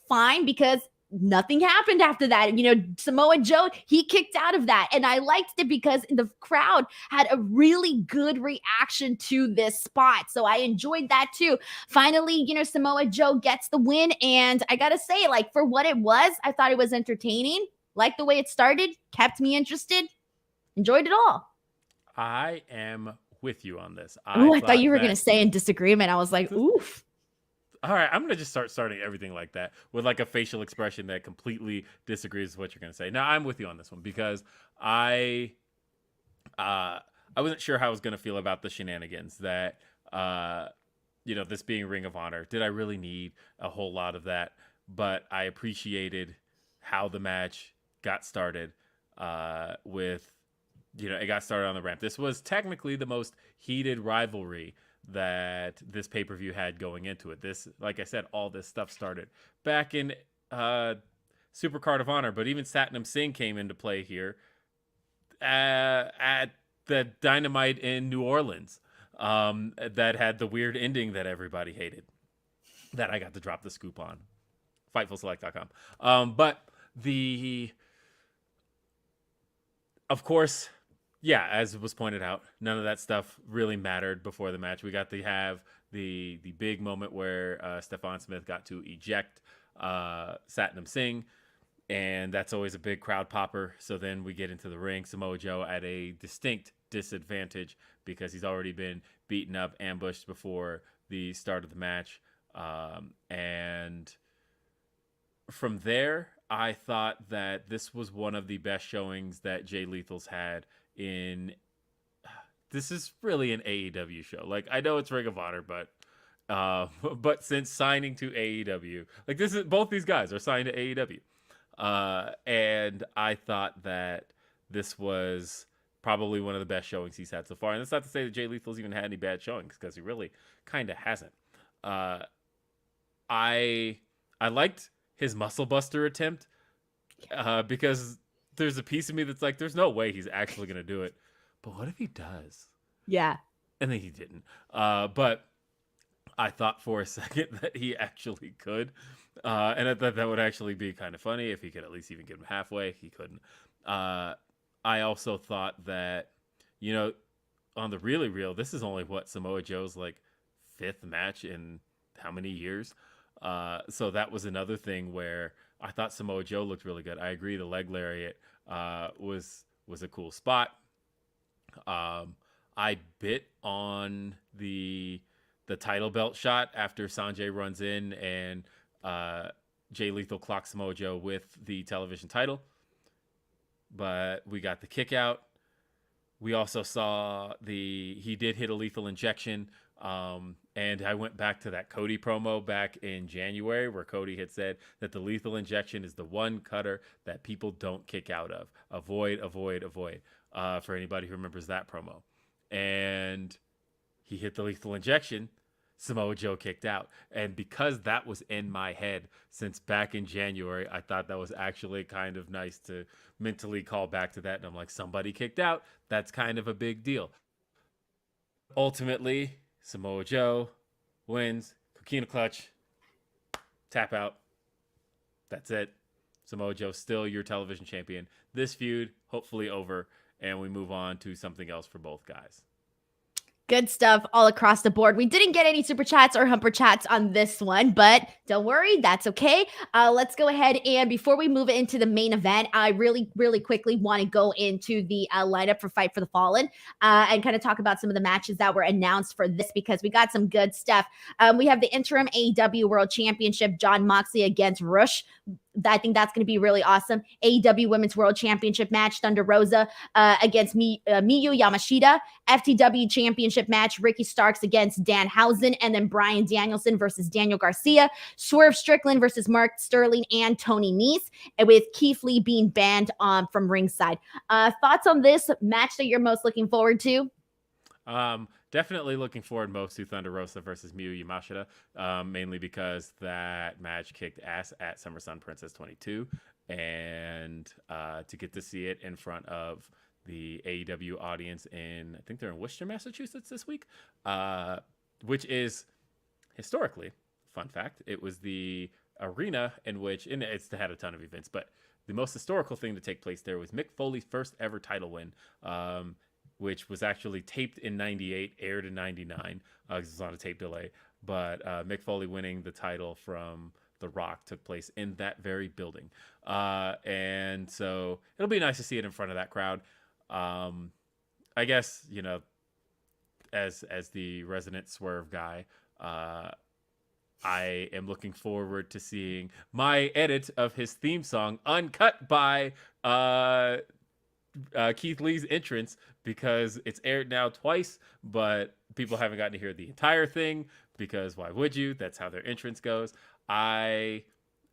fine, because nothing happened after that. Samoa Joe, he kicked out of that. And I liked it because the crowd had a really good reaction to this spot. So I enjoyed that too. Finally, Samoa Joe gets the win. And I got to say, for what it was, I thought it was entertaining. Liked the way it started, kept me interested, enjoyed it all. I am with you on this. I thought you were going to say in disagreement. I was like, oof. All right, I'm going to just starting everything like that with a facial expression that completely disagrees with what you're going to say. Now, I'm with you on this one, because I wasn't sure how I was going to feel about the shenanigans that, this being Ring of Honor. Did I really need a whole lot of that? But I appreciated how the match got started with, it got started on the ramp. This was technically the most heated rivalry that this pay-per-view had going into it. This, like I said, all this stuff started back in Super Card of Honor, but even Satnam Singh came into play here at the Dynamite in New Orleans that had the weird ending that everybody hated, that I got to drop the scoop on. FightfulSelect.com. But of course, yeah, as was pointed out, none of that stuff really mattered before the match. We got to have the big moment where Stephon Smith got to eject Satnam Singh. and that's always a big crowd popper. So then we get into the ring. Samoa Joe at a distinct disadvantage because he's already been beaten up, ambushed before the start of the match. And from there, I thought that this was one of the best showings that Jay Lethal's had in... This is really an AEW show. Like, I know it's Ring of Honor, but since signing to AEW, like both these guys are signed to AEW. And I thought that this was probably one of the best showings he's had so far. And that's not to say that Jay Lethal's even had any bad showings, because he really kind of hasn't. I liked his Muscle Buster attempt because there's a piece of me that's like, there's no way he's actually going to do it. But what if he does? Yeah. And then he didn't. But I thought for a second that he actually could. And I thought that would actually be kind of funny if he could at least even get him halfway. He couldn't. I also thought that, on the really real, this is only Samoa Joe's like 5th match in how many years? So that was another thing where I thought Samoa Joe looked really good. I agree. The leg lariat was a cool spot. I bit on the title belt shot after Sanjay runs in and Jay Lethal clocks Samoa Joe with the television title. But we got the kick out. We also saw he did hit a lethal injection. And I went back to that Cody promo back in January where Cody had said that the lethal injection is the one cutter that people don't kick out of. Avoid, avoid, avoid. For anybody who remembers that promo. And he hit the lethal injection. Samoa Joe kicked out. And because that was in my head since back in January, I thought that was actually kind of nice to mentally call back to that. And I'm like, somebody kicked out. That's kind of a big deal. Ultimately, Samoa Joe wins. Coquina clutch. Tap out. That's it. Samoa Joe still your television champion. This feud, hopefully over. And we move on to something else for both guys. Good stuff all across the board. We didn't get any super chats or humper chats on this one, but don't worry, that's okay. Let's go ahead and before we move into the main event, I really, really quickly want to go into the lineup for Fight for the Fallen and kind of talk about some of the matches that were announced for this because we got some good stuff. We have the interim AEW World Championship, Jon Moxley against Rush. I think that's going to be really awesome. AEW Women's World Championship match, Thunder Rosa against Miyu Yamashita. FTW Championship match, Ricky Starks against Danhausen. And then Bryan Danielson versus Daniel Garcia. Swerve Strickland versus Mark Sterling and Tony Nese. And with Keith Lee being banned from ringside. Thoughts on this match that you're most looking forward to? Definitely looking forward most to Thunder Rosa versus Miyu Yamashita, mainly because that match kicked ass at SummerSlam Princess 22, and to get to see it in front of the AEW audience I think they're in Worcester, Massachusetts this week, which is historically, fun fact, it was the arena in which, and it's had a ton of events, but the most historical thing to take place there was Mick Foley's first ever title win, which was actually taped in 98, aired in 99, because it was on a tape delay. But Mick Foley winning the title from The Rock took place in that very building. And so it'll be nice to see it in front of that crowd. I guess, as the resident Swerve guy, I am looking forward to seeing my edit of his theme song uncut by Keith Lee's entrance, because it's aired now twice, but people haven't gotten to hear the entire thing because why would you? That's how their entrance goes. I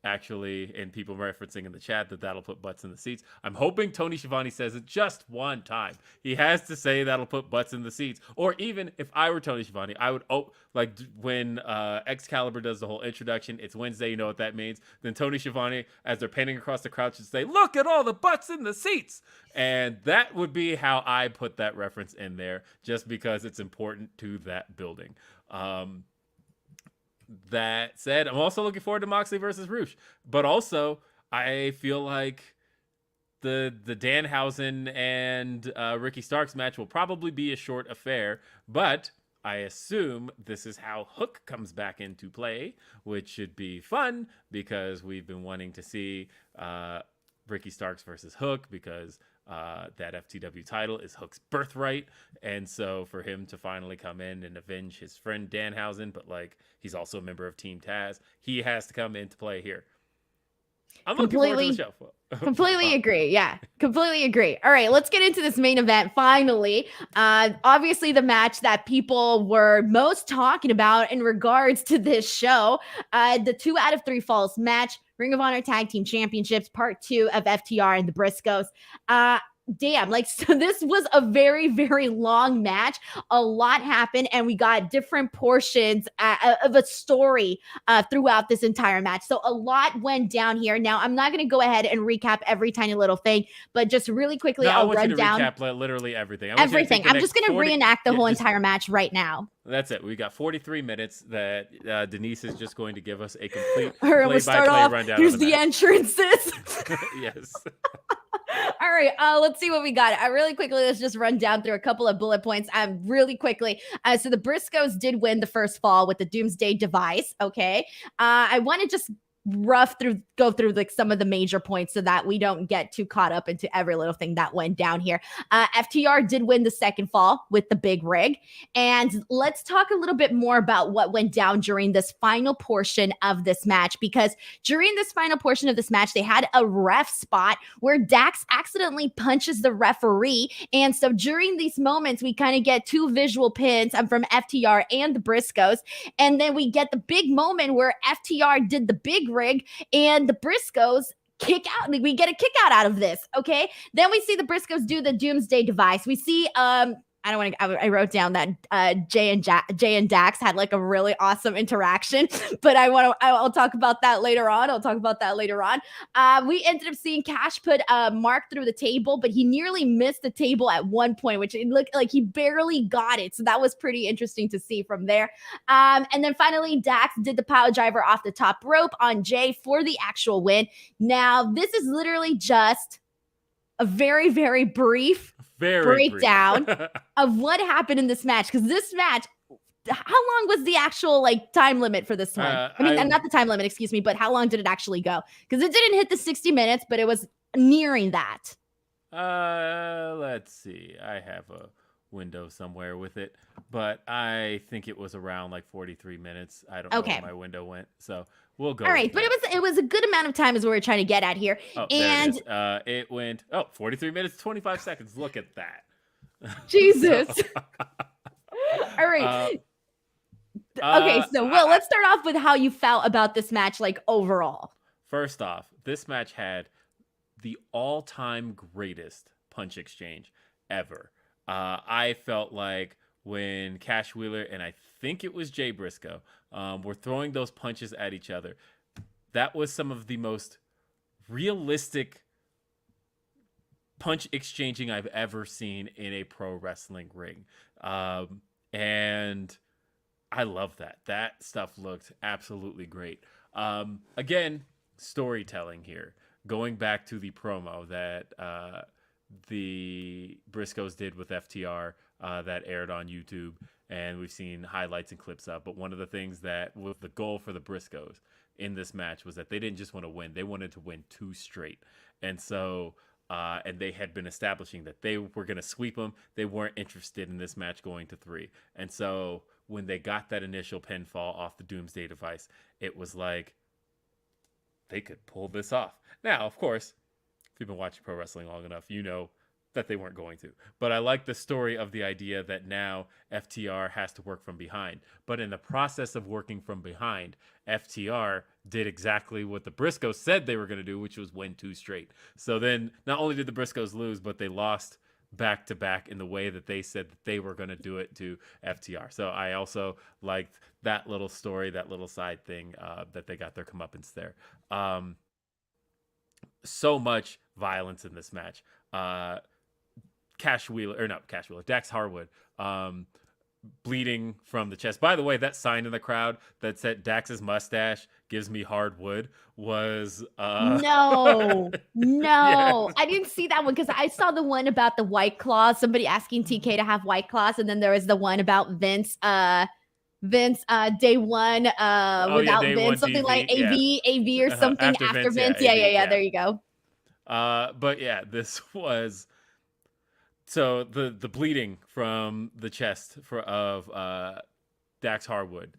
actually, and people referencing in the chat that'll put butts in the seats. I'm hoping Tony Schiavone says it just one time. He has to say that'll put butts in the seats. Or even if I were Tony Schiavone, I would, when Excalibur does the whole introduction, it's Wednesday, you know what that means. Then Tony Schiavone, as they're panning across the crowd, should say, look at all the butts in the seats. And that would be how I put that reference in there, just because it's important to that building. That said, I'm also looking forward to Moxley versus Rush, but also I feel like the Danhausen and Ricky Starks match will probably be a short affair, but I assume this is how Hook comes back into play, which should be fun because we've been wanting to see Ricky Starks versus Hook because that FTW title is Hook's birthright. And so for him to finally come in and avenge his friend Danhausen, but like he's also a member of Team Taz, he has to come into play here. I'm looking forward to the show. Completely agree. Yeah, completely agree. All right, let's get into this main event finally. Obviously, the match that people were most talking about in regards to this show, the 2 out of 3 falls match, Ring of Honor Tag Team Championships, Part 2 of FTR and the Briscoes. Damn, like, so this was a very, very long match. A lot happened, and we got different portions of a story throughout this entire match. So a lot went down here. Now, I'm not going to go ahead and recap every tiny little thing, but just really quickly, I'll run down. Recap literally everything. Everything. I'm just going to reenact the whole entire match right now. That's it. We got 43 minutes that Denise is just going to give us a complete play-by-play rundown. Here's the entrances. Yes. All right, let's see what we got. Really quickly, let's just run down through a couple of bullet points really quickly. So the Briscoes did win the first fall with the Doomsday device, okay? I want to just go through like some of the major points so that we don't get too caught up into every little thing that went down here. FTR did win the second fall with the big rig. And let's talk a little bit more about what went down during this final portion of this match, because during this final portion of this match, they had a ref spot where Dax accidentally punches the referee. And so during these moments, we kind of get 2 visual pins from FTR and the Briscoes. And then we get the big moment where FTR did the big rig and the Briscoes kick out. We get a kick out of this. Okay. Then we see the Briscoes do the Doomsday device. We see, I wrote down that Jay and Dax had like a really awesome interaction, but I'll talk about that later on. We ended up seeing Cash put Mark through the table, but he nearly missed the table at one point, which it looked like he barely got it. So that was pretty interesting to see from there. And then finally, Dax did the power driver off the top rope on Jay for the actual win. Now, this is literally just a very, very brief breakdown of what happened in this match, because this match, how long was the actual like time limit for this one? Not the time limit, excuse me, but how long did it actually go? Because it didn't hit the 60 minutes, but it was nearing that. Let's see. I have a window somewhere with it, but I think it was around like 43 minutes. I don't know where my window went, so we'll go. All right, but it was a good amount of time is what we're trying to get at here. Oh, and there it is. It went 43 minutes 25 seconds. Look at that. Jesus. All right. Okay, so Will, let's start off with how you felt about this match, like overall. First off, this match had the all-time greatest punch exchange ever. I felt like when Cash Wheeler and I think it was Jay Briscoe were throwing those punches at each other, that was some of the most realistic punch exchanging I've ever seen in a pro wrestling ring. And I love that. That stuff looked absolutely great. Again, storytelling here. Going back to the promo that the Briscoes did with FTR that aired on YouTube, and we've seen highlights and clips of. But one of the things that was the goal for the Briscoes in this match was that they didn't just want to win. They wanted to win 2 straight. And so, and they had been establishing that they were going to sweep them. They weren't interested in this match going to 3. And so when they got that initial pinfall off the Doomsday device, it was like they could pull this off. Now, of course, if you've been watching pro wrestling long enough, you know that they weren't going to. But I like the story of the idea that now FTR has to work from behind. But in the process of working from behind, FTR did exactly what the Briscoes said they were going to do, which was win 2 straight. So then not only did the Briscoes lose, but they lost back-to-back in the way that they said that they were going to do it to FTR. So I also liked that little story, that little side thing that they got their comeuppance there. So much violence in this match. Dax Harwood bleeding from the chest. By the way, that sign in the crowd that said Dax's mustache gives me hardwood was No, yes. I didn't see that one because I saw the one about the White Claws, somebody asking TK to have White Claws, and then there was the one about Vince day one without day Vince, one something DV, like AV or something after Vince. Vince, Yeah, there you go. But yeah, this was so the bleeding from the chest of Dax Harwood,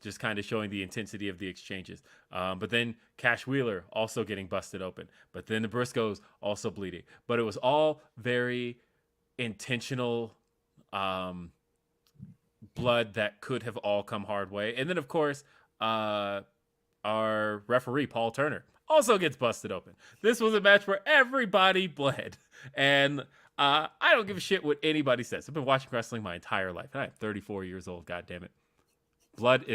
just kind of showing the intensity of the exchanges. But then Cash Wheeler also getting busted open. But then the Briscoes also bleeding. But it was all very intentional blood that could have all come hard way. And then, of course, our referee, Paul Turner, also gets busted open. This was a match where everybody bled. And I don't give a shit what anybody says. I've been watching wrestling my entire life. And I'm 34 years old, God damn it. Blood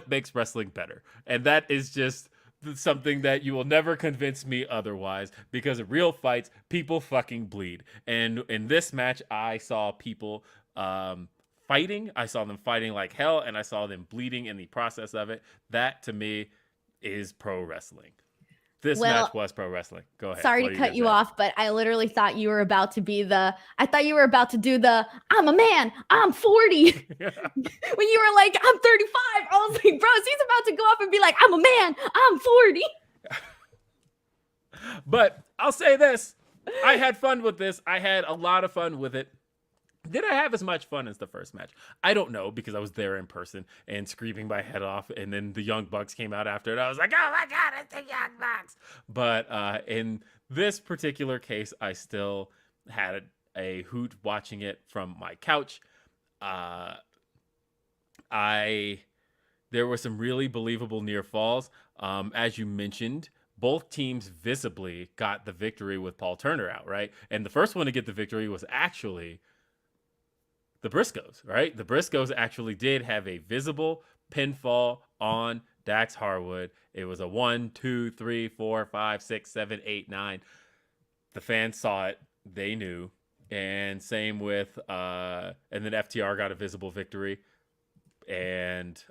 makes wrestling better. And that is just something that you will never convince me otherwise, because in real fights, people fucking bleed. And in this match, I saw people fighting. I saw them fighting like hell, and I saw them bleeding in the process of it. That, to me, is pro wrestling. This match was pro wrestling. Go ahead. Sorry to cut you off, but I literally thought you were about to do the I'm a man, I'm 40. When you were like, I'm 35, I was like, bro, he's about to go off and be like, I'm a man, I'm 40. But I'll say this. I had fun with this. I had a lot of fun with it. Did I have as much fun as the first match? I don't know, because I was there in person and screaming my head off, and then the Young Bucks came out after it. I was like, oh my God, it's the Young Bucks. But in this particular case, I still had a hoot watching it from my couch. There were some really believable near falls. As you mentioned, both teams visibly got the victory with Paul Turner out, right? And the first one to get the victory was actually the Briscoes, right? The Briscoes actually did have a visible pinfall on Dax Harwood. It was a 1, 2, 3, 4, 5, 6, 7, 8, 9. The fans saw it. They knew. And same with, and then FTR got a visible victory. And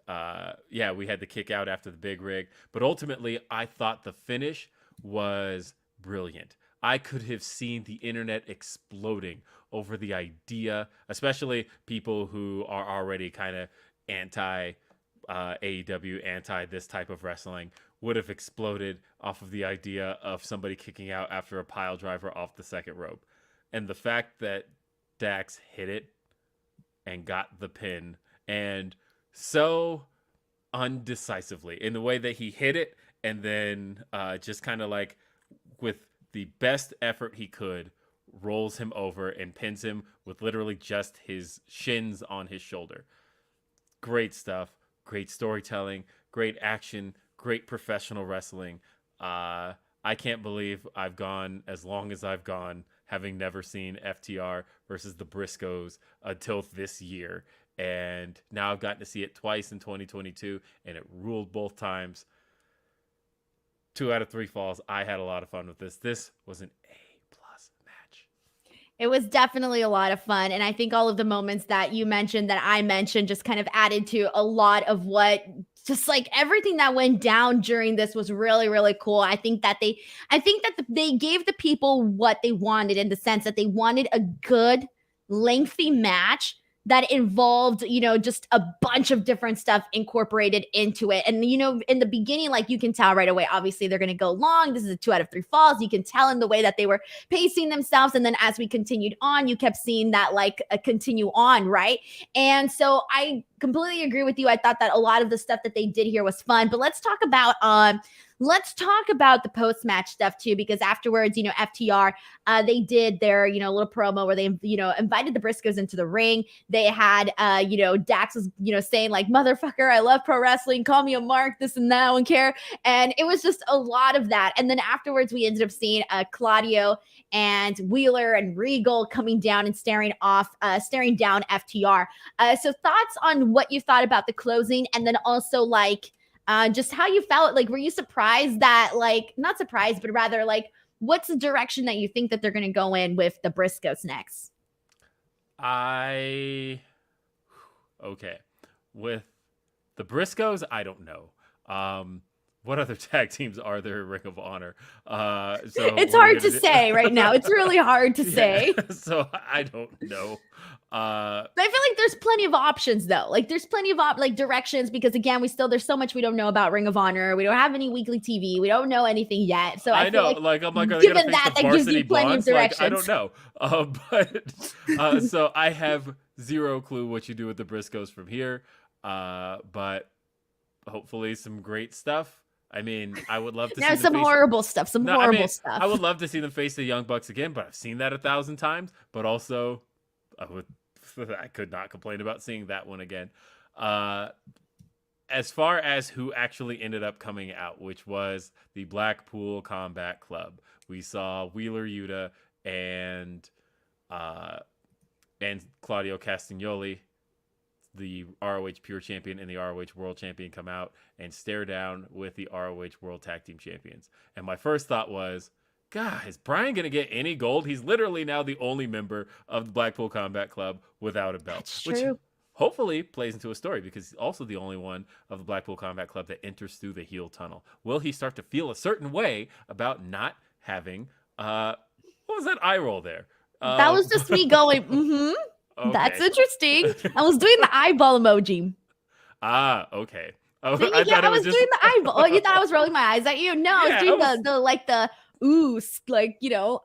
we had the kick out after the big rig. But ultimately, I thought the finish was brilliant. I could have seen the internet exploding over the idea, especially people who are already kind of anti AEW, anti this type of wrestling, would have exploded off of the idea of somebody kicking out after a pile driver off the second rope. And the fact that Dax hit it and got the pin, and so undecisively in the way that he hit it, and then just kind of like with the best effort he could, rolls him over and pins him with literally just his shins on his shoulder. Great stuff. Great storytelling. Great action. Great professional wrestling. I can't believe I've gone as long as I've gone, having never seen FTR versus the Briscoes until this year. And now I've gotten to see it twice in 2022, and it ruled both times. 2 out of 3 falls. I had a lot of fun with this. This was an A+ match. It was definitely a lot of fun. And I think all of the moments that you mentioned, that I mentioned, just kind of added to a lot of what, just like everything that went down during this was really, really cool. I think that they gave the people what they wanted, in the sense that they wanted a good, lengthy match that involved, just a bunch of different stuff incorporated into it. And, in the beginning, like, you can tell right away, obviously they're going to go long. This is a 2 out of 3 falls. You can tell in the way that they were pacing themselves. And then as we continued on, you kept seeing that continue on. Right. And so I completely agree with you. I thought that a lot of the stuff that they did here was fun, but let's talk about the post-match stuff too, because afterwards, FTR, they did their, little promo where they, invited the Briscoes into the ring. They had, Dax was, saying like, motherfucker, I love pro wrestling. Call me a mark, this and that, I don't care. And it was just a lot of that. And then afterwards, we ended up seeing Claudio and Wheeler and Regal coming down and staring down FTR. So thoughts on what you thought about the closing, and then also just how you felt. Like, were you surprised that, not surprised, but rather what's the direction that you think that they're going to go in with the Briscoes next? I Okay. With the Briscoes, I don't know. What other tag teams are there in Ring of Honor? So it's hard to say right now. It's really hard to say. So I don't know. I feel like there's plenty of options though. Like there's plenty of directions because again, there's so much we don't know about Ring of Honor. We don't have any weekly TV. We don't know anything yet. So I know, feel like I'm like, given that gives you plenty of directions. Like, I don't know. But so I have zero clue what you do with the Briscoes from here. But hopefully some great stuff. I mean, I would love to see some horrible stuff. Horrible stuff. I would love to see them face the Young Bucks again, but I've seen that 1,000 times. But also, I could not complain about seeing that one again. As far as who actually ended up coming out, which was the Blackpool Combat Club, we saw Wheeler Yuta and Claudio Castagnoli, the ROH Pure Champion and the ROH World Champion, come out and stare down with the ROH World Tag Team Champions. And my first thought was, God, is Brian going to get any gold? He's literally now the only member of the Blackpool Combat Club without a belt. That's which true. Hopefully plays into a story because he's also the only one of the Blackpool Combat Club that enters through the heel tunnel. Will he start to feel a certain way about not having, what was that eye roll there? That was just me going, Okay. That's interesting. I was doing the eyeball emoji. Okay. I was doing the eyeball. Oh, you thought I was rolling my eyes at you? No, I was doing the ooh, like,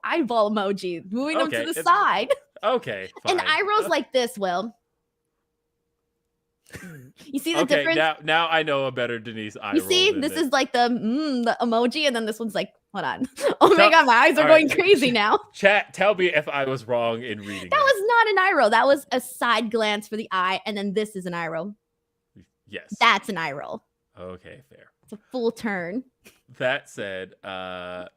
eyeball emoji, moving them to the side. Okay, fine. And eye rolls like this, Will. You see the difference? Now I know a better Denise eye roll. You see, this is like the emoji, and then this one's like, hold on. Oh my God, my eyes are going crazy now. Chat, tell me if I was wrong in reading that. Was not an eye roll. That was a side glance for the eye, and then this is an eye roll. Yes. That's an eye roll. Okay, fair. It's a full turn. That said, I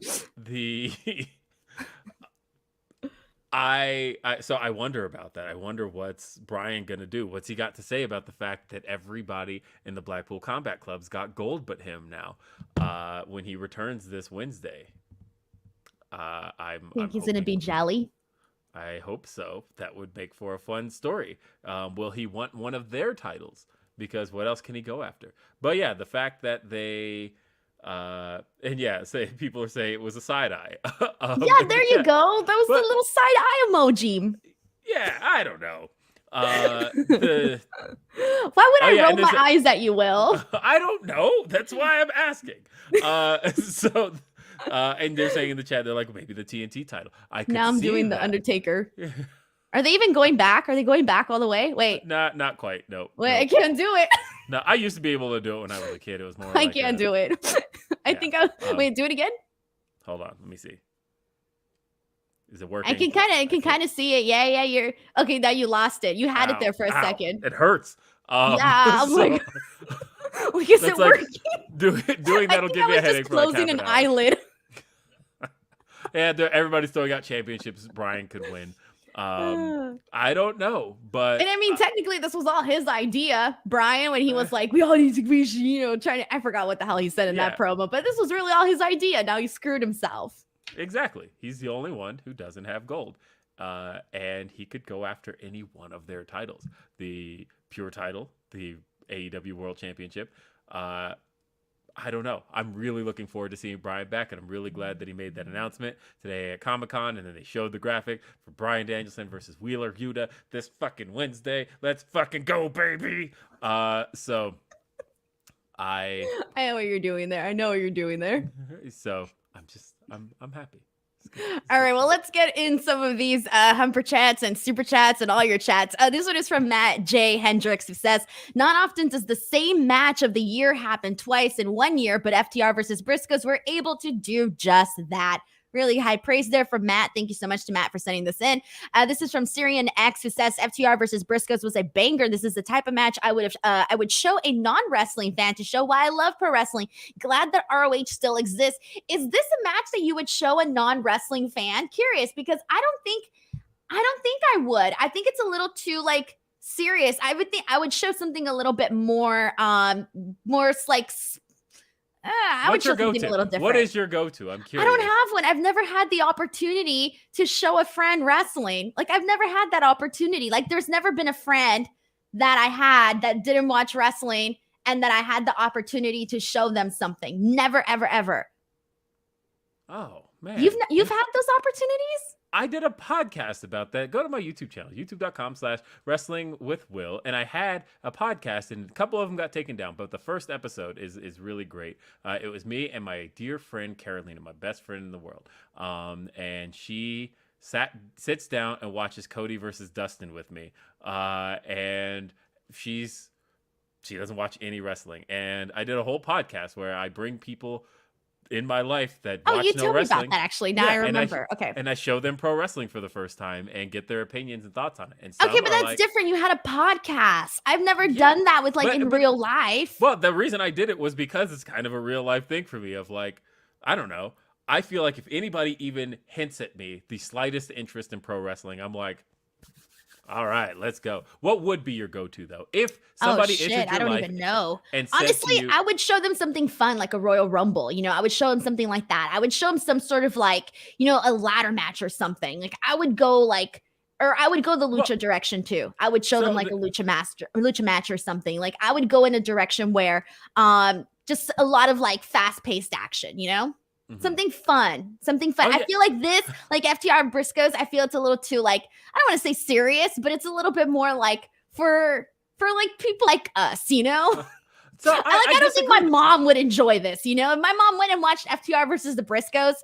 wonder about that. I wonder what's Brian gonna do. What's he got to say about the fact that everybody in the Blackpool Combat Club's got gold but him now? When he returns this Wednesday, I'm he's gonna be jelly. I hope so. That would make for a fun story. Will he want one of their titles? Because what else can he go after? But yeah, the fact that they. People are saying it was a side eye. There you go. That was the little side eye emoji. Yeah, I don't know. Why would I roll my eyes at you, Will? I don't know. That's why I'm asking. And they're saying in the chat, they're like, maybe the TNT title. Now I'm doing the Undertaker. Are they even going back? Are they going back all the way? Wait. Not quite. No. Wait, no. I can't do it. No, I used to be able to do it when I was a kid. It was more I can't do it. Wait, do it again? Hold on. Let me see. Is it working? I can kind of see it. Yeah, you're okay. Now you lost it. You had it there for a second. It hurts. I'm like, is it working? Doing that'll give you a headache. Just closing an eyelid. Yeah, everybody's throwing out championships Brian could win. I don't know, but and I mean, technically, this was all his idea, Brian. When he was like, "We all need to be, trying to," I forgot what the hell he said in that promo, but this was really all his idea. Now he screwed himself. Exactly, he's the only one who doesn't have gold, and he could go after any one of their titles: the Pure title, the AEW World Championship. I don't know. I'm really looking forward to seeing Brian back, and I'm really glad that he made that announcement today at Comic-Con, and then they showed the graphic for Bryan Danielson versus Wheeler Yuta this fucking Wednesday. Let's fucking go, baby! So I know what you're doing there. I know what you're doing there. So I'm happy. All right, well, let's get in some of these Humper chats and super chats and all your chats. This one is from Matt J. Hendricks, who says, not often does the same match of the year happen twice in 1 year, but FTR versus Briscoes were able to do just that. Really high praise there from Matt. Thank you so much to Matt for sending this in. This is from Syrian X, who says FTR versus Briscoes was a banger. This is the type of match I would show a non-wrestling fan to show why I love pro wrestling. Glad that ROH still exists. Is this a match that you would show a non-wrestling fan? Curious, because I don't think I would. I think it's a little too serious. I would think I would show something a little bit more like. What's your go-to? What is your go-to? I'm curious. I don't have one. I've never had the opportunity to show a friend wrestling. I've never had that opportunity. There's never been a friend that I had that didn't watch wrestling and that I had the opportunity to show them something. Never, ever, ever. Oh, man. You've had those opportunities? I did a podcast about that. Go to my YouTube channel, youtube.com/wrestling with Will. And I had a podcast, and a couple of them got taken down. But the first episode is really great. It was me and my dear friend Carolina, my best friend in the world. And she sits down and watches Cody versus Dustin with me. And she doesn't watch any wrestling. And I did a whole podcast where I bring people in my life that watch you no told wrestling. me about that actually. Now I remember. Okay. And I show them pro wrestling for the first time and get their opinions and thoughts on it. And okay, but that's different. You had a podcast. I've never done that with in real life. Well, the reason I did it was because it's kind of a real life thing for me of like, I don't know. I feel like if anybody even hints at me the slightest interest in pro wrestling, I'm like, all right, let's go. What would be your go-to though? If somebody entered your I don't life even know. And honestly, I would show them something fun like a Royal Rumble. I would show them something like that. I would show them some sort of a ladder match or something. Like I would go I would go the lucha direction too. I would show them a lucha match or something. Like I would go in a direction where just a lot of fast-paced action, Mm-hmm. Something fun. Oh, I feel like this, FTR Briscoes, I feel it's a little too I don't want to say serious, but it's a little bit more for people like us, So I don't think my mom would enjoy this, If my mom went and watched FTR versus the Briscoes,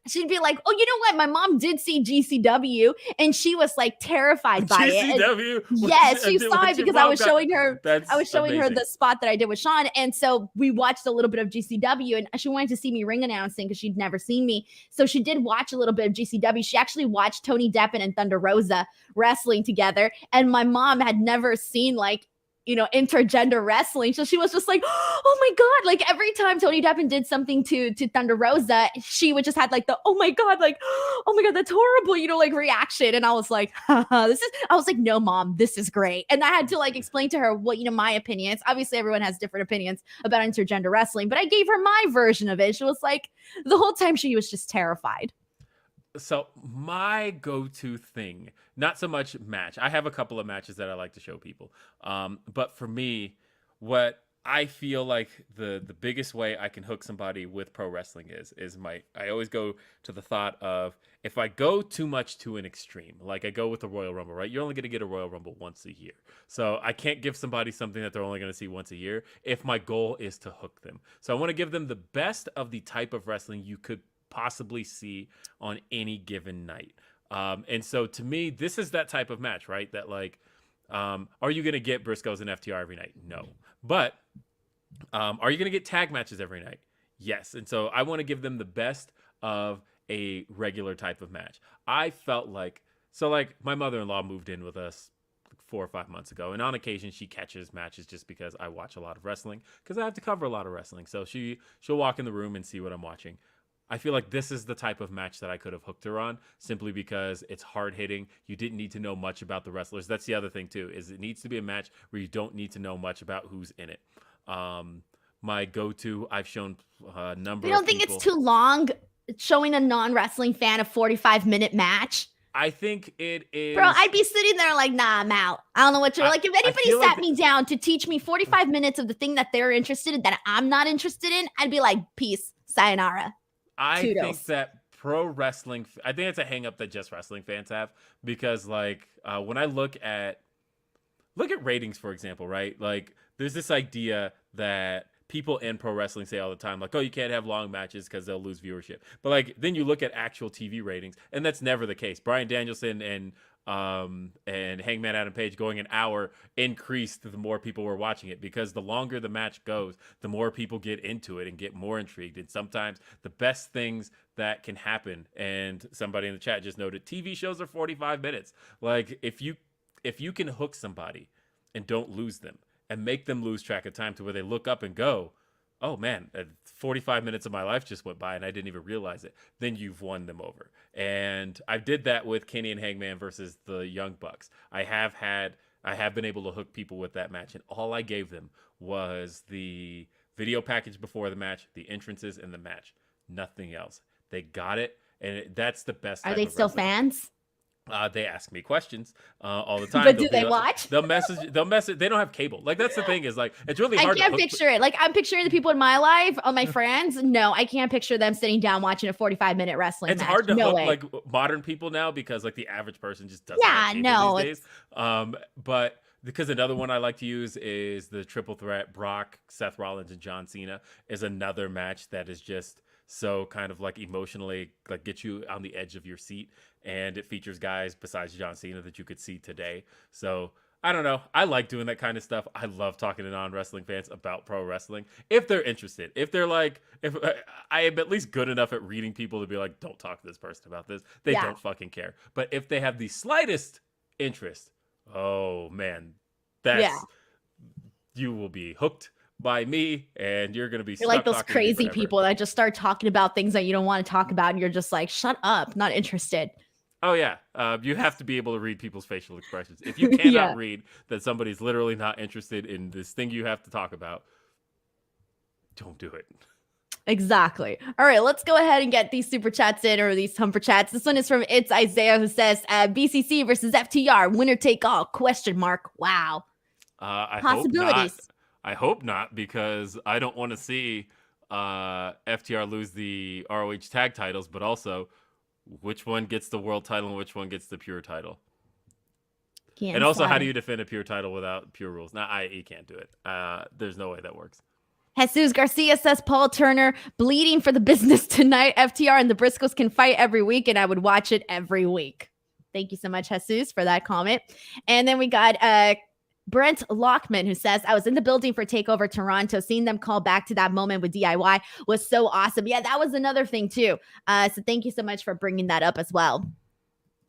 she'd be like, oh, you know what? My mom did see GCW and she was terrified by it. GCW? Yes, she saw it because I was showing her the spot that I did with Sean. And so we watched a little bit of GCW and she wanted to see me ring announcing because she'd never seen me. So she did watch a little bit of GCW. She actually watched Tony Deppen and Thunder Rosa wrestling together. And my mom had never seen intergender wrestling. So she was just like, oh my God. Every time Tony Deppen did something to Thunder Rosa, she would just had oh my God, that's horrible, reaction. And I was like, no, Mom, this is great. And I had to explain to her what, my opinions. Obviously everyone has different opinions about intergender wrestling, but I gave her my version of it. She was the whole time she was just terrified. So my go-to thing, not so much match. I have a couple of matches that I like to show people. But for me, what I feel like the biggest way I can hook somebody with pro wrestling is I always go to the thought of if I go too much to an extreme, like I go with the Royal Rumble, right? You're only going to get a Royal Rumble once a year. So I can't give somebody something that they're only going to see once a year if my goal is to hook them. So I want to give them the best of the type of wrestling you could possibly see on any given night. And so to me, this is that type of match, right? That are you going to get Briscoes and FTR every night? No. But are you going to get tag matches every night? Yes. And so I want to give them the best of a regular type of match. I felt my mother-in-law moved in with us 4 or 5 months ago, and on occasion she catches matches just because I watch a lot of wrestling because I have to cover a lot of wrestling. So she'll walk in the room and see what I'm watching. I feel like this is the type of match that I could have hooked her on simply because it's hard hitting. You didn't need to know much about the wrestlers. That's the other thing too, is it needs to be a match where you don't need to know much about who's in it. My go-to, I've shown a number of people. You don't think it's too long showing a non-wrestling fan a 45-minute match? I think it is. Bro, I'd be sitting there nah, I'm out. I don't know what you're if anybody sat me down to teach me 45 minutes of the thing that they're interested in that I'm not interested in, I'd be like, peace, sayonara. I think that pro wrestling, I think it's a hang up that just wrestling fans have because when I look at ratings, for example, right? There's this idea that people in pro wrestling say all the time, oh, you can't have long matches because they'll lose viewership. But then you look at actual TV ratings and that's never the case. Bryan Danielson and Hangman Adam Page going an hour increased the more people were watching it because the longer the match goes, the more people get into it and get more intrigued. And sometimes the best things that can happen, and somebody in the chat just noted, TV shows are 45 minutes. If you can hook somebody and don't lose them and make them lose track of time to where they look up and go, oh man, 45 minutes of my life just went by and I didn't even realize it, then you've won them over. And I did that with Kenny and Hangman versus the Young Bucks. I have been able to hook people with that match, and all I gave them was the video package before the match, the entrances, and the match. Nothing else. They got it, and that's the best. Are they still fans? They ask me questions all the time. But do they watch? They'll message. They don't have cable. Like, that's the thing is, like, it's really hard. I can't picture it. Like, I'm picturing the people in my life, all my friends. No, I can't picture them sitting down watching a 45-minute wrestling match. It's hard to no hook way. like modern people now because like the average person just doesn't have cable these days. But because another one I like to use is the triple threat Brock, Seth Rollins, and John Cena is another match that is just so kind of like emotionally like get you on the edge of your seat, and it features guys besides John Cena that you could see today. So I don't know. I like doing that kind of stuff. I love talking to non-wrestling fans about pro wrestling if they're interested. If they're like, if I am at least good enough at reading people to be like, don't talk to this person about this. They don't fucking care. But if they have the slightest interest, oh man, you will be hooked by me, and you're gonna be You're like those crazy people that just start talking about things that you don't want to talk about, and you're just like, shut up, not interested. Oh yeah, you have to be able to read people's facial expressions. If you cannot read that somebody's literally not interested in this thing you have to talk about, don't do it. Exactly. All right, let's go ahead and get these super chats in, or these humper chats. This one is from It's Isaiah, who says BCC versus FTR, winner take all? Question mark. Wow. Possibilities. I hope not, because I don't want to see FTR lose the ROH tag titles, but also which one gets the world title and which one gets the pure title. And also, how do you defend a pure title without pure rules? You can't do it. There's no way that works. Jesus Garcia says Paul Turner bleeding for the business tonight. FTR and the Briscoes can fight every week, and I would watch it every week. Thank you so much, Jesus, for that comment. And then we got Brent Lockman, who says, I was in the building for TakeOver Toronto. Seeing them call back to that moment with DIY was so awesome. Yeah, that was another thing too. So thank you so much for bringing that up as well.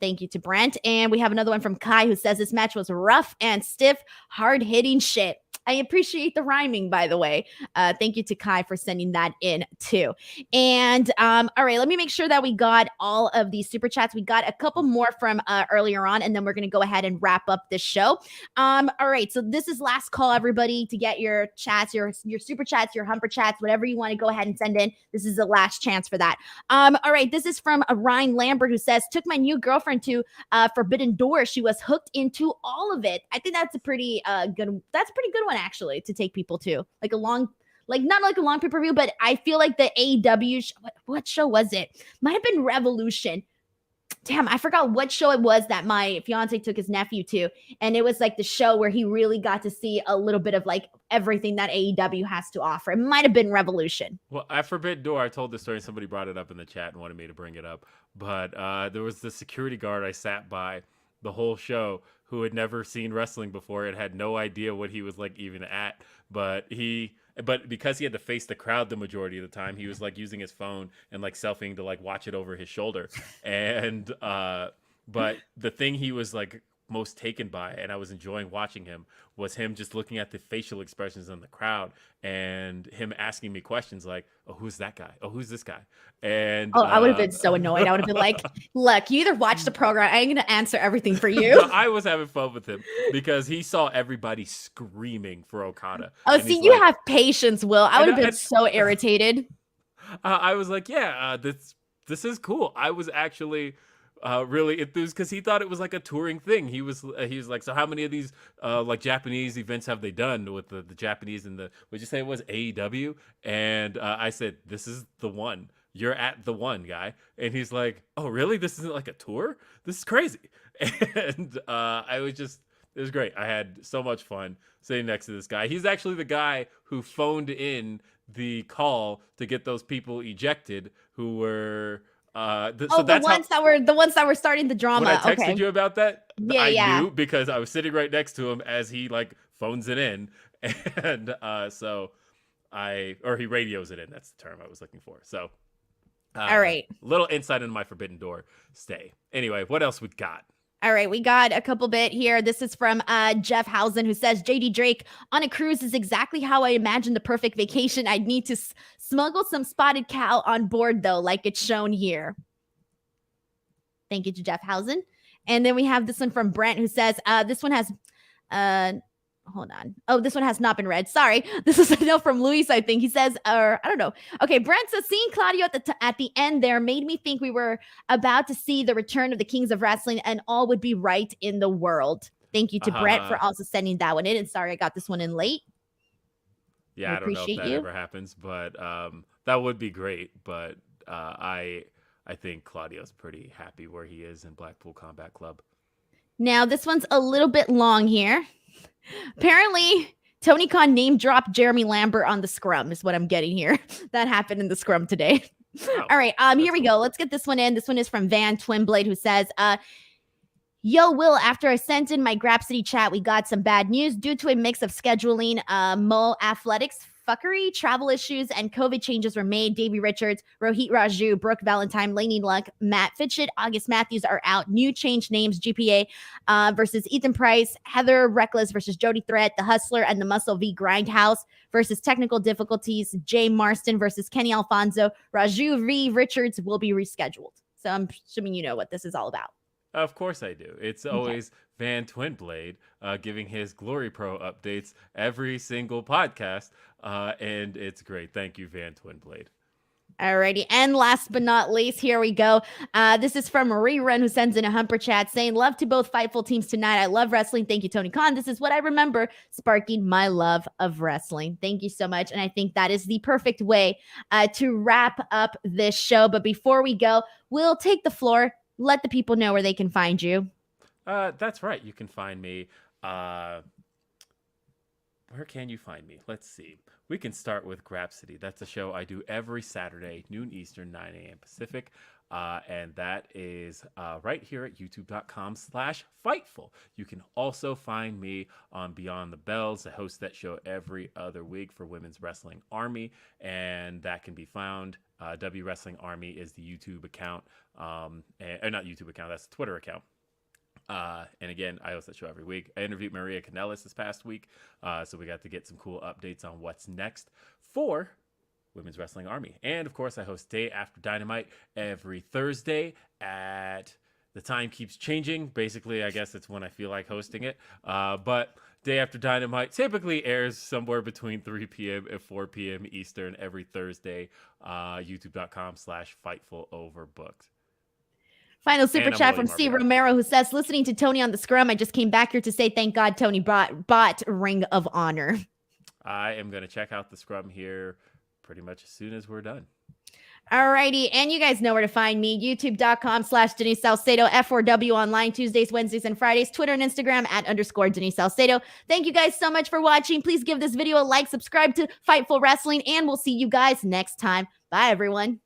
Thank you to Brent. And we have another one from Kai, who says this match was rough and stiff, hard-hitting shit. I appreciate the rhyming, by the way. Thank you to Kai for sending that in too. And all right, let me make sure that we got all of these super chats. We got a couple more from earlier on, and then we're going to go ahead and wrap up this show. All right, so this is last call, everybody, to get your chats, your super chats, your humper chats, whatever you want to go ahead and send in. This is the last chance for that. All right, this is from Ryan Lambert, who says, took my new girlfriend to Forbidden Door. She was hooked into all of it. I think that's a pretty good one, actually, to take people to, like a long, like not like a long pay-per-view, but I feel like the AEW what show was it? Might have been Revolution. Damn, I forgot what show it was that my fiance took his nephew to, and it was like the show where he really got to see a little bit of like everything that AEW has to offer. It might have been Revolution. Well, at Forbidden Door, I told this story. Somebody brought it up in the chat and wanted me to bring it up, but there was the security guard I sat by the whole show who had never seen wrestling before and had no idea what he was like even at, but because he had to face the crowd the majority of the time, he was like using his phone and like selfieing to like watch it over his shoulder. And but the thing he was like most taken by, and I was enjoying watching him, was him just looking at the facial expressions in the crowd and him asking me questions like, oh, who's that guy? Oh, who's this guy? And I would have been so annoyed. I would have been like, look, you either watch the program, I ain't going to answer everything for you. No, I was having fun with him because he saw everybody screaming for Okada. Oh, see, you have patience, Will. I would have been so irritated. I was like, yeah, this is cool. I was actually really enthused because he thought it was like a touring thing. He was like, so how many of these like Japanese events have they done with the Japanese and the, would you say it was AEW? And I said, this is the one. You're at the one, guy. And he's like, oh, really? This isn't like a tour? This is crazy. And it was great. I had so much fun sitting next to this guy. He's actually the guy who phoned in the call to get those people ejected who were the ones that were starting the drama. When I texted you about that, I knew because I was sitting right next to him as he like phones it in, and he radios it in. That's the term I was looking for. So, all right, little insight into my Forbidden Door stay. Anyway, what else we got? All right, we got a couple bit here. This is from Jeff Housen, who says, JD Drake on a cruise is exactly how I imagine the perfect vacation. I'd need to smuggle some spotted cow on board, though, like it's shown here. Thank you to Jeff Housen. And then we have this one from Brent, who says, this one has hold on. Oh, this one has not been read. Sorry. This is a note from Luis, I think. He says, or I don't know. Okay, Brent says, seeing Claudio at the end there made me think we were about to see the return of the Kings of Wrestling and all would be right in the world. Thank you to Brett for also sending that one in. And sorry, I got this one in late. Yeah, I don't know if that ever happens, but that would be great. But I think Claudio's pretty happy where he is in Blackpool Combat Club. Now, this one's a little bit long here. Apparently, Tony Khan name dropped Jeremy Lambert on the scrum is what I'm getting here. That happened in the scrum today. Oh, all right, here we go. Let's get this one in. This one is from Van Twinblade, who says, yo, Will, after I sent in my Grapsity chat, we got some bad news due to a mix of scheduling, Mo Athletics fuckery, travel issues, and COVID changes were made. Davey Richards, Rohit Raju, Brooke Valentine, Lainey Luck, Matt Fitchett, August Matthews are out. New change names, GPA versus Ethan Price, Heather Reckless versus Jody Threat, The Hustler and the Muscle v Grindhouse versus Technical Difficulties, Jay Marston versus Kenny Alfonso. Raju v Richards will be rescheduled. So I'm assuming you know what this is all about. Of course I do. It's always Van Twinblade giving his Glory Pro updates every single podcast, and it's great. Thank you, Van Twinblade. Alrighty, and last but not least, here we go. This is from Marie Run, who sends in a Humper chat saying, love to both Fightful teams tonight. I love wrestling. Thank you, Tony Khan. This is what I remember sparking my love of wrestling. Thank you so much, and I think that is the perfect way to wrap up this show. But before we go, we'll take the floor. Let the people know where they can find you. That's right. You can find me. Where can you find me? Let's see. We can start with Grapsity. That's a show I do every Saturday, noon Eastern, 9 a.m. Pacific. And that is right here at youtube.com/Fightful. You can also find me on Beyond the Bells. I host that show every other week for Women's Wrestling Army. And that can be found. W Wrestling Army is the YouTube account. Not YouTube account, that's the Twitter account. And again, I host that show every week. I interviewed Maria Kanellis this past week, so we got to get some cool updates on what's next for Women's Wrestling Army. And of course, I host Day After Dynamite every Thursday at the time keeps changing. Basically, I guess it's when I feel like hosting it. But Day After Dynamite typically airs somewhere between 3 p.m. and 4 p.m. Eastern every Thursday. youtube.com/FightfulOverbooked. Final super chat from Steve Romero, who says, listening to Tony on the scrum, I just came back here to say thank God Tony bought Ring of Honor. I am going to check out the scrum here pretty much as soon as we're done. Alrighty, and you guys know where to find me. YouTube.com/Denise Salcedo, F4W online Tuesdays, Wednesdays, and Fridays. Twitter and Instagram @_Denise Salcedo. Thank you guys so much for watching. Please give this video a like, subscribe to Fightful Wrestling, and we'll see you guys next time. Bye, everyone.